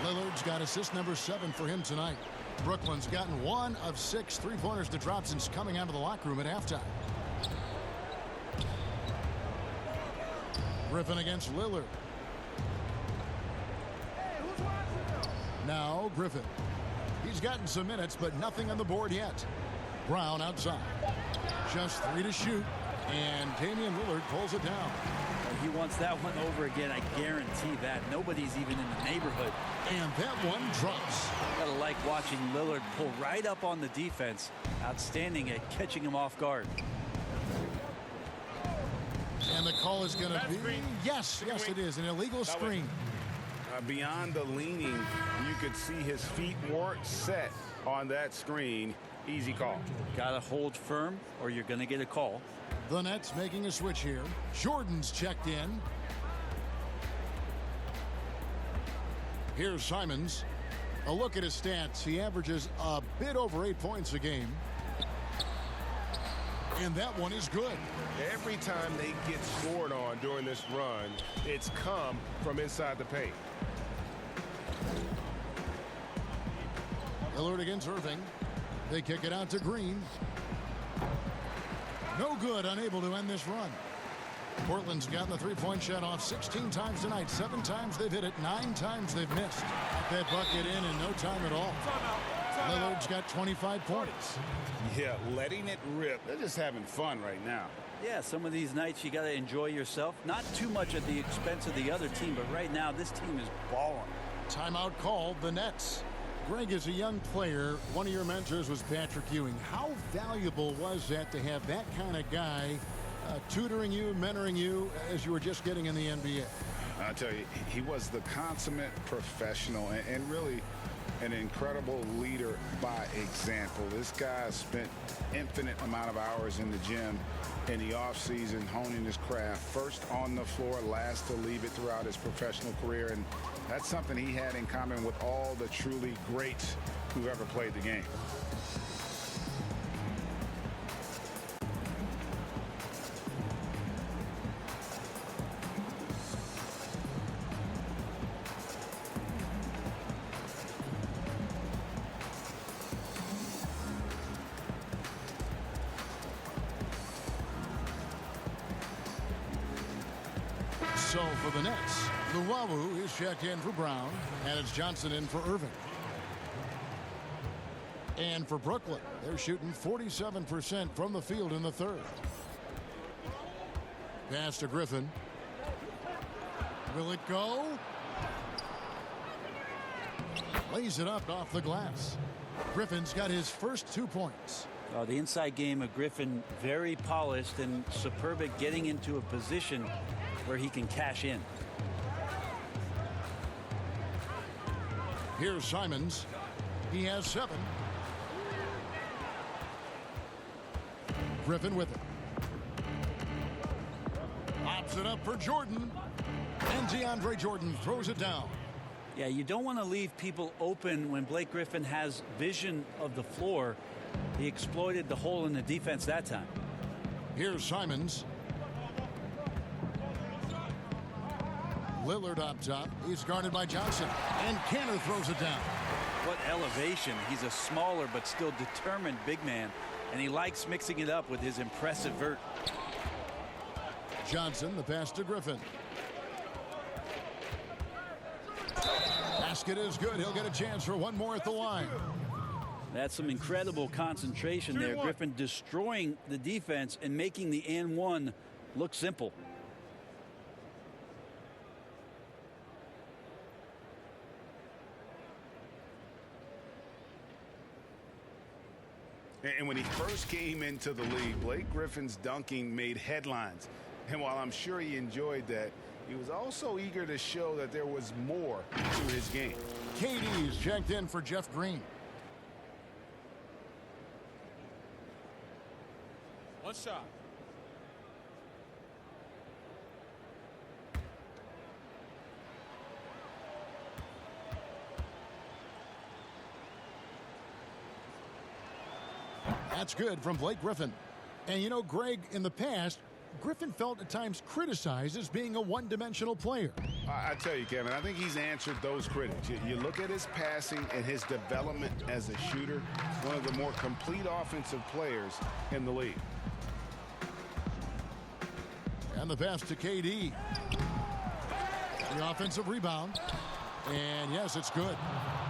Lillard's got assist number 7 for him tonight. Brooklyn's gotten 1 of 6 three-pointers to drop since coming out of the locker room at halftime. Griffin against Lillard. Now Griffin. He's gotten some minutes, but nothing on the board yet. Brown outside. Just 3 to shoot. And Damian Lillard pulls it down. He wants that one over again. I guarantee that. Nobody's even in the neighborhood. And that one drops. Gotta like watching Lillard pull right up on the defense. Outstanding at catching him off guard. And the call is going to be, yes, it is, an illegal screen. Beyond the leaning, you could see his feet weren't set on that screen. Easy call. Gotta hold firm or you're gonna get a call. The Nets making a switch here. Jordan's checked in. Here's Simons. A look at his stats. He averages a bit over 8 points a game. And that one is good. Every time they get scored on during this run, it's come from inside the paint. Lillard against Irving. They kick it out to Green. No good, unable to end this run. Portland's gotten the three-point shot off 16 times tonight. 7 times they've hit it, 9 times they've missed. Got that bucket in no time at all. Lillard's got 25 points. Yeah, letting it rip. They're just having fun right now. Yeah, some of these nights you got to enjoy yourself. Not too much at the expense of the other team, but right now this team is balling. Timeout called, the Nets. Greg, as a young player, one of your mentors was Patrick Ewing. How valuable was that to have that kind of guy tutoring you, mentoring you as you were just getting in the NBA? I tell you, he was the consummate professional and really an incredible leader by example. This guy spent infinite amount of hours in the gym in the offseason honing his craft. First on the floor, last to leave it throughout his professional career. And that's something he had in common with all the truly greats who've ever played the game. So for the Nets, Luwawu is checked in for Brown, and it's Johnson in for Irving. And for Brooklyn, they're shooting 47% from the field in the third. Pass to Griffin. Will it go? Lays it up off the glass. Griffin's got his first 2 points. The inside game of Griffin, very polished and superb at getting into a position where he can cash in. Here's Simons. He has 7. Griffin with it. Pops it up for Jordan. And DeAndre Jordan throws it down. Yeah, you don't want to leave people open when Blake Griffin has vision of the floor. He exploited the hole in the defense that time. Here's Simons. Lillard up top. He's guarded by Johnson. And Canner throws it down. What elevation. He's a smaller but still determined big man. And he likes mixing it up with his impressive vert. Johnson, the pass to Griffin. Basket is good. He'll get a chance for one more at the line. That's some incredible concentration there. Griffin destroying the defense and making the and one look simple. And when he first came into the league, Blake Griffin's dunking made headlines. And while I'm sure he enjoyed that, he was also eager to show that there was more to his game. KD's checked in for Jeff Green. One shot. That's good from Blake Griffin. And you know, Greg, in the past, Griffin felt at times criticized as being a one-dimensional player. I tell you, Kevin, I think he's answered those critics. You look at his passing and his development as a shooter, one of the more complete offensive players in the league. And the pass to KD. The offensive rebound. And yes, it's good.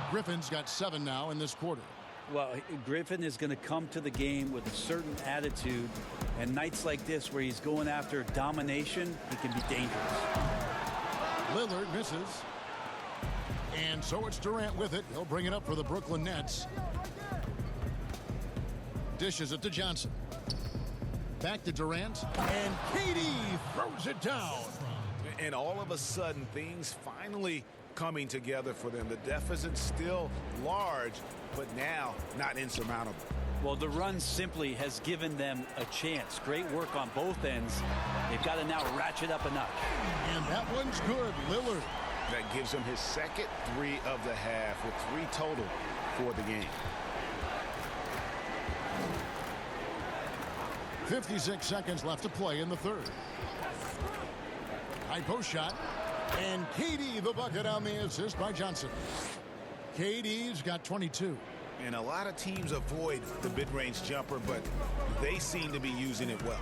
Griffin's got 7 now in this quarter. Well, Griffin is going to come to the game with a certain attitude, and nights like this where he's going after domination, he can be dangerous. Lillard misses. And so it's Durant with it. He'll bring it up for the Brooklyn Nets. Dishes it to Johnson. Back to Durant. And KD throws it down. And all of a sudden, things finally coming together for them. The deficit's still large, but now not insurmountable. Well, the run simply has given them a chance. Great work on both ends. They've got to now ratchet up a notch. And that one's good. Lillard. That gives him his second 3 of the half with 3 total for the game. 56 seconds left to play in the third. High post shot. And KD the bucket on the assist by Johnson. KD's got 22. And a lot of teams avoid the mid-range jumper, but they seem to be using it well.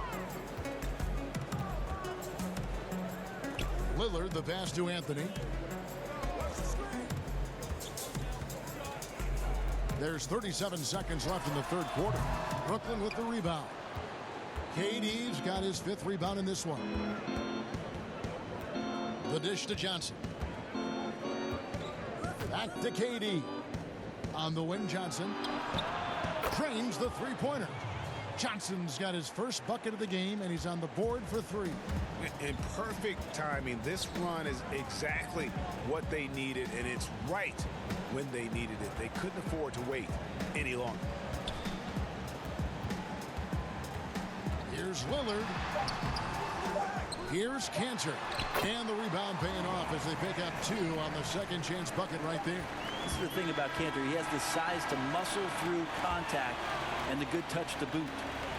Lillard the pass to Anthony. There's 37 seconds left in the third quarter. Brooklyn with the rebound. KD's got his 5th rebound in this one. The dish to Johnson. Back to KD. On the wing, Johnson drains the 3-pointer. Johnson's got his first bucket of the game, and he's on the board for 3. In perfect timing, this run is exactly what they needed, and it's right when they needed it. They couldn't afford to wait any longer. Here's Lillard. Here's Cantor. And the rebound paying off as they pick up 2 on the second chance bucket right there. This is the thing about Cantor. He has the size to muscle through contact and the good touch to boot.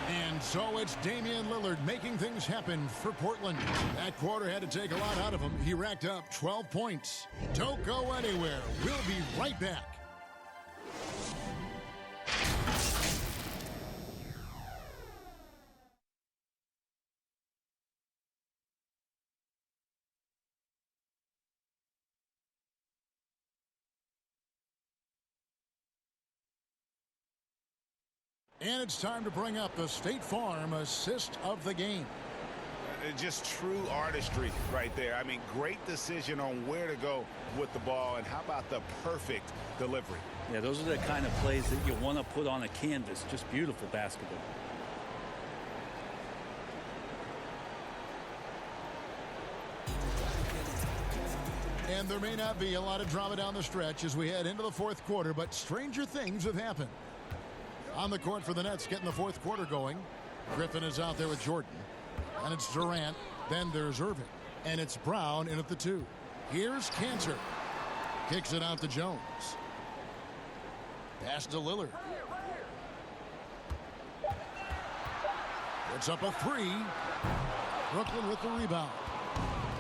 And so it's Damian Lillard making things happen for Portland. That quarter had to take a lot out of him. He racked up 12 points. Don't go anywhere. We'll be right back. And it's time to bring up the State Farm assist of the game. Just true artistry right there. I mean, great decision on where to go with the ball, and how about the perfect delivery? Yeah, those are the kind of plays that you want to put on a canvas. Just beautiful basketball. And there may not be a lot of drama down the stretch as we head into the fourth quarter, but stranger things have happened. On the court for the Nets, getting the fourth quarter going. Griffin is out there with Jordan. And it's Durant. Then there's Irving. And it's Brown in at the 2. Here's Cantor. Kicks it out to Jones. Pass to Lillard. Puts up a 3. Brooklyn with the rebound.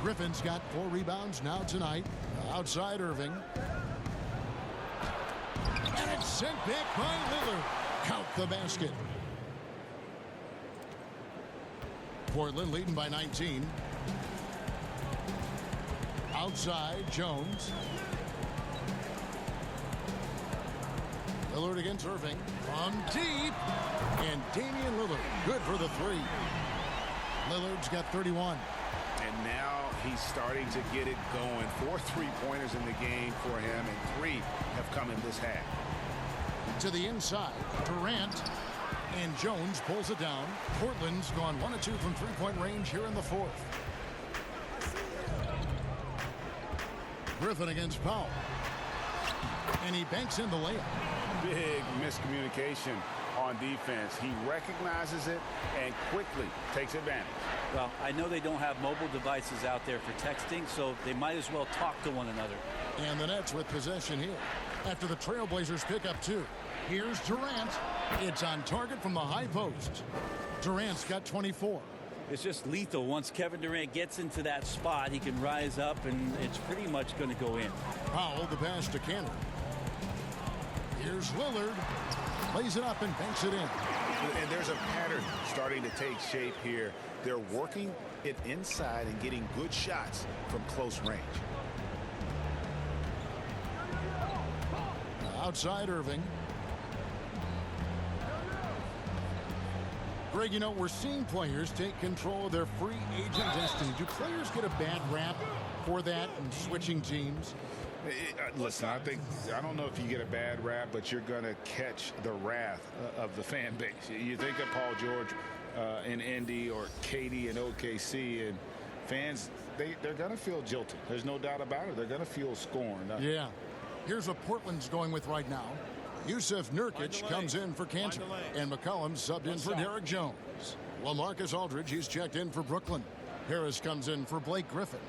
Griffin's got 4 rebounds now tonight. Outside Irving. And it's sent back by Lillard. Count the basket. Portland leading by 19. Outside Jones. Lillard against Irving. From deep. And Damian Lillard good for the 3. Lillard's got 31. And now he's starting to get it going. 4 3-pointers in the game for him, and 3 have come in this half. To the inside, Durant, and Jones pulls it down. Portland's gone 1 of 2 from 3-point range here in the fourth. Griffin against Powell. And he banks in the layup. Big miscommunication on defense. He recognizes it and quickly takes advantage. Well, I know they don't have mobile devices out there for texting, so they might as well talk to one another. And the Nets with possession here after the Trailblazers pick up 2. Here's Durant. It's on target from the high post. Durant's got 24. It's just lethal. Once Kevin Durant gets into that spot, he can rise up, and it's pretty much going to go in. Powell the pass to Cantor. Here's Lillard. Lays it up and banks it in. And there's a pattern starting to take shape here. They're working it inside and getting good shots from close range. Outside Irving. Greg, you know, we're seeing players take control of their free agent destiny. Do players get a bad rap for that and switching teams? Listen, I don't know if you get a bad rap, but you're going to catch the wrath of the fan base. You think of Paul George in Indy or KD in OKC, and fans, they're going to feel jilted. There's no doubt about it. They're going to feel scorned. Yeah. Here's what Portland's going with right now. Yusuf Nurkic comes in for Cantor, and McCollum subbed in for Derek Jones. LaMarcus Aldridge, he's checked in for Brooklyn. Harris comes in for Blake Griffin.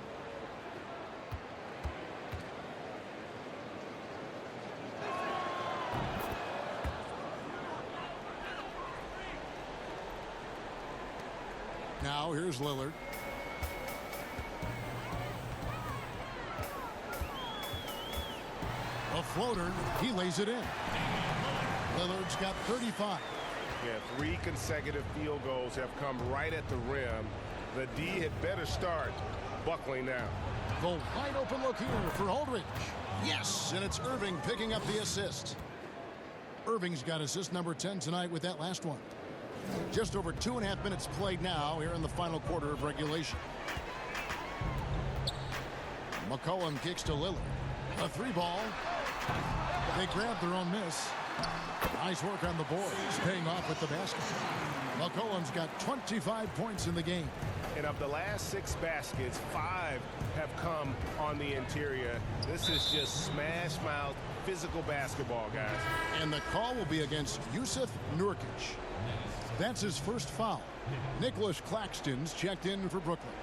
Now here's Lillard. A floater, he lays it in. Lillard's got 35. Yeah, 3 consecutive field goals have come right at the rim. The D had better start buckling now. The wide open look here for Aldridge. Yes, and it's Irving picking up the assist. Irving's got assist number 10 tonight with that last one. Just over 2.5 minutes played now here in the final quarter of regulation. McCollum kicks to Lillard. A 3 ball. They grab their own miss. Nice work on the boards, paying off with the basket. McCollum's got 25 points in the game. And of the last 6 baskets, 5 have come on the interior. This is just smash-mouth physical basketball, guys. And the call will be against Yusuf Nurkic. That's his first foul. Nicholas Claxton's checked in for Brooklyn.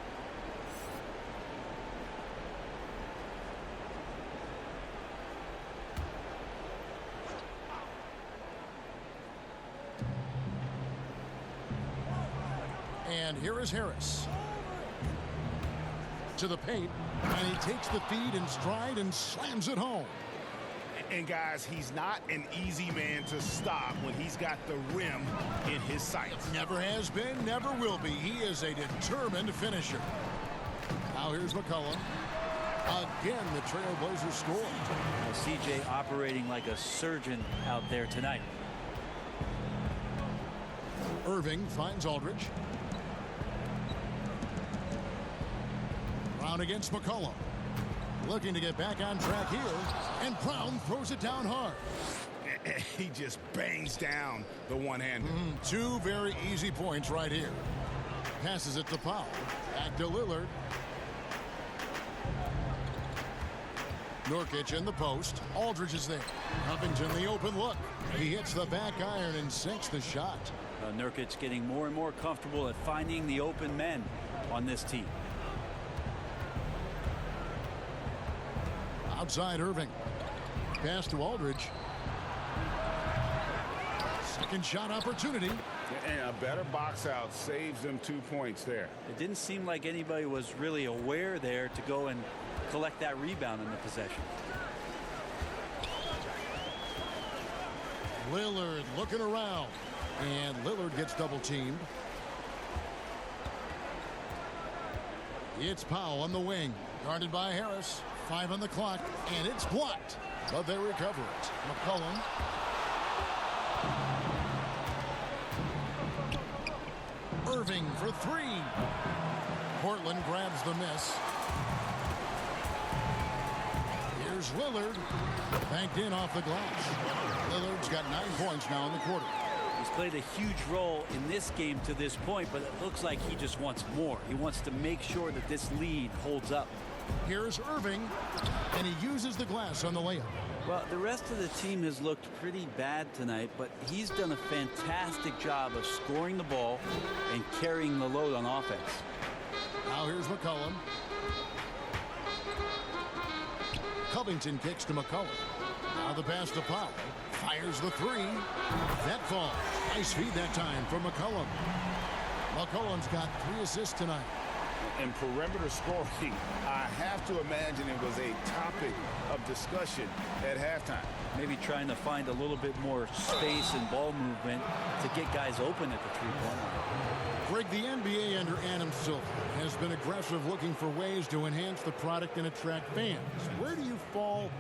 And here is Harris. To the paint, and he takes the feed in stride and slams it home. And guys, he's not an easy man to stop when he's got the rim in his sights. Never has been, never will be. He is a determined finisher. Now here's McCollum. Again, the Trailblazers score. Now, CJ operating like a surgeon out there tonight. Irving finds Aldridge. Brown against McCollum. Looking to get back on track here. And Brown throws it down hard. He just bangs down the one-hander. 2 very easy points right here. Passes it to Powell. Back to Lillard. Nurkic in the post. Aldridge is there. Covington the open look. He hits the back iron and sinks the shot. Nurkic getting more and more comfortable at finding the open men on this team. Outside Irving. Pass to Aldridge. Second shot opportunity. And a better box out saves them 2 points there. It didn't seem like anybody was really aware there to go and collect that rebound in the possession. Lillard looking around. And Lillard gets double teamed. It's Powell on the wing. Guarded by Harris. 5 on the clock. And it's blocked. But they recover it. McCollum. Irving for 3. Portland grabs the miss. Here's Lillard. Banked in off the glass. Lillard's got 9 points now in the quarter. He's played a huge role in this game to this point, but it looks like he just wants more. He wants to make sure that this lead holds up. Here's Irving, and he uses the glass on the layup. Well, the rest of the team has looked pretty bad tonight, but he's done a fantastic job of scoring the ball and carrying the load on offense. Now here's McCollum. Covington kicks to McCollum. Now the pass to Powell. Fires the 3. That falls. Nice feed that time for McCollum. McCollum's got 3 assists tonight. And perimeter scoring, I have to imagine it was a topic of discussion at halftime. Maybe trying to find a little bit more space and ball movement to get guys open at the three-point line. Greg, the NBA under Adam Silver has been aggressive looking for ways to enhance the product and attract fans. Where do you fall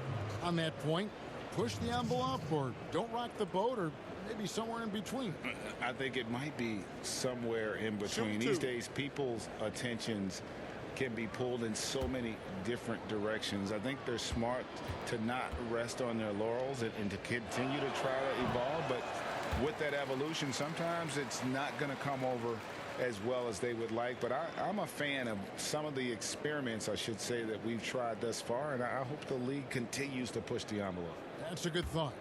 on that point? Push the envelope or don't rock the boat, or maybe somewhere in between? I think it might be somewhere in between. These days, people's attentions can be pulled in so many different directions. I think they're smart to not rest on their laurels and to continue to try to evolve. But with that evolution, sometimes it's not going to come over as well as they would like. But I'm a fan of some of the experiments, I should say, that we've tried thus far. And I hope the league continues to push the envelope. That's a good thought.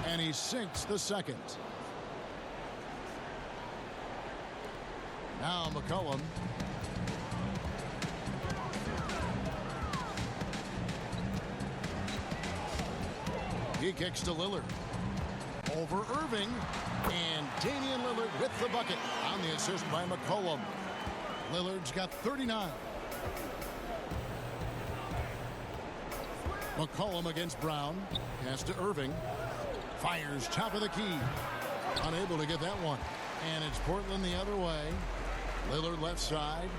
And he sinks the second. Now McCollum. He kicks to Lillard. Over Irving. And Damian Lillard with the bucket on the assist by McCollum. Lillard's got 39. McCollum against Brown. Pass to Irving. Fires top of the key. Unable to get that one. And it's Portland the other way. Lillard left side.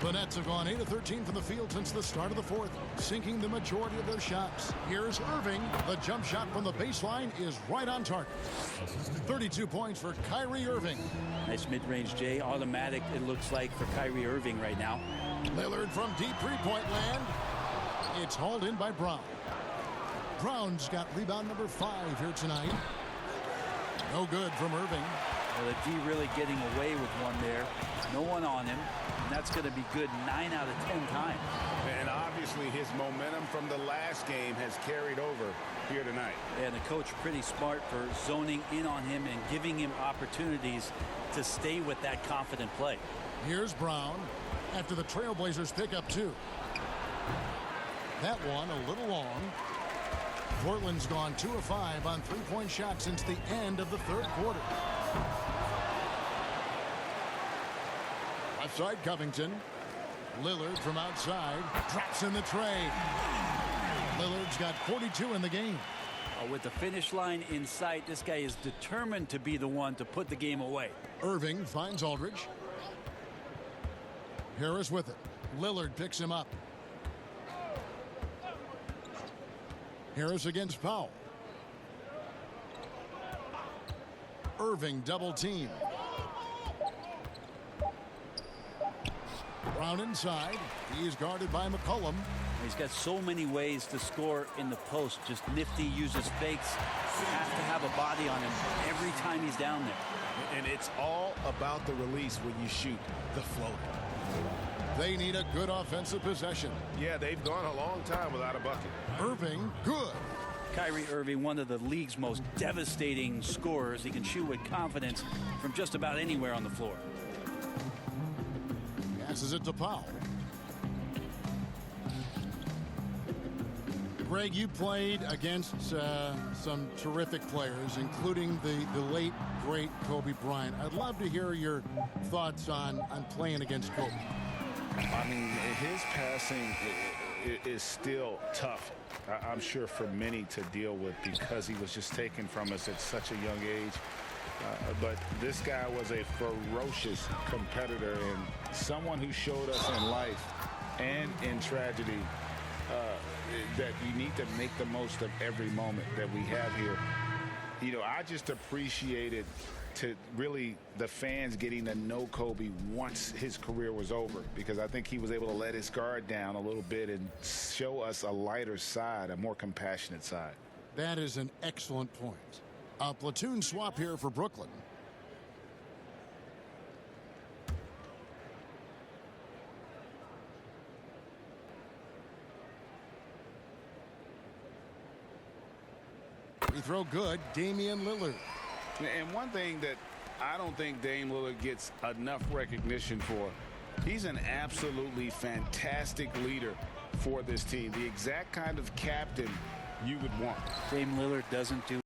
The Nets have gone 8 of 13 from the field since the start of the fourth, sinking the majority of their shots. Here's Irving. The jump shot from the baseline is right on target. 32 points for Kyrie Irving. Nice mid-range, Jay. Automatic, it looks like, for Kyrie Irving right now. Lillard from deep three-point land. It's hauled in by Brown. Brown's got rebound number 5 here tonight. No good from Irving. Well, the D really getting away with one there. No one on him. And that's going to be good 9 out of 10 times. And obviously his momentum from the last game has carried over here tonight. And the coach pretty smart for zoning in on him and giving him opportunities to stay with that confident play. Here's Brown after the Trailblazers pick up 2. That one a little long. Portland's gone 2 of 5 on three-point shots since the end of the third quarter. Left side, Covington. Lillard from outside drops in the tray. Lillard's got 42 in the game. With the finish line in sight, this guy is determined to be the one to put the game away. Irving finds Aldridge. Harris with it. Lillard picks him up. Harris against Powell. Irving double team. Brown inside. He's guarded by McCollum. He's got so many ways to score in the post. Just nifty, uses fakes. Has to have a body on him every time he's down there. And it's all about the release when you shoot the floater. They need a good offensive possession. Yeah, they've gone a long time without a bucket. Irving, good. Kyrie Irving, one of the league's most devastating scorers. He can shoot with confidence from just about anywhere on the floor. Passes it to Powell. Greg, you played against some terrific players, including the late, great Kobe Bryant. I'd love to hear your thoughts on playing against Kobe. I mean, his passing is still tough, I'm sure, for many to deal with because he was just taken from us at such a young age. But this guy was a ferocious competitor and someone who showed us in life and in tragedy that you need to make the most of every moment that we have here. You know, I just appreciated to really the fans getting to know Kobe once his career was over, because I think he was able to let his guard down a little bit and show us a lighter side, a more compassionate side. That is an excellent point. A platoon swap here for Brooklyn. Free throw good, Damian Lillard. And one thing that I don't think Dame Lillard gets enough recognition for, he's an absolutely fantastic leader for this team. The exact kind of captain you would want. Dame Lillard doesn't do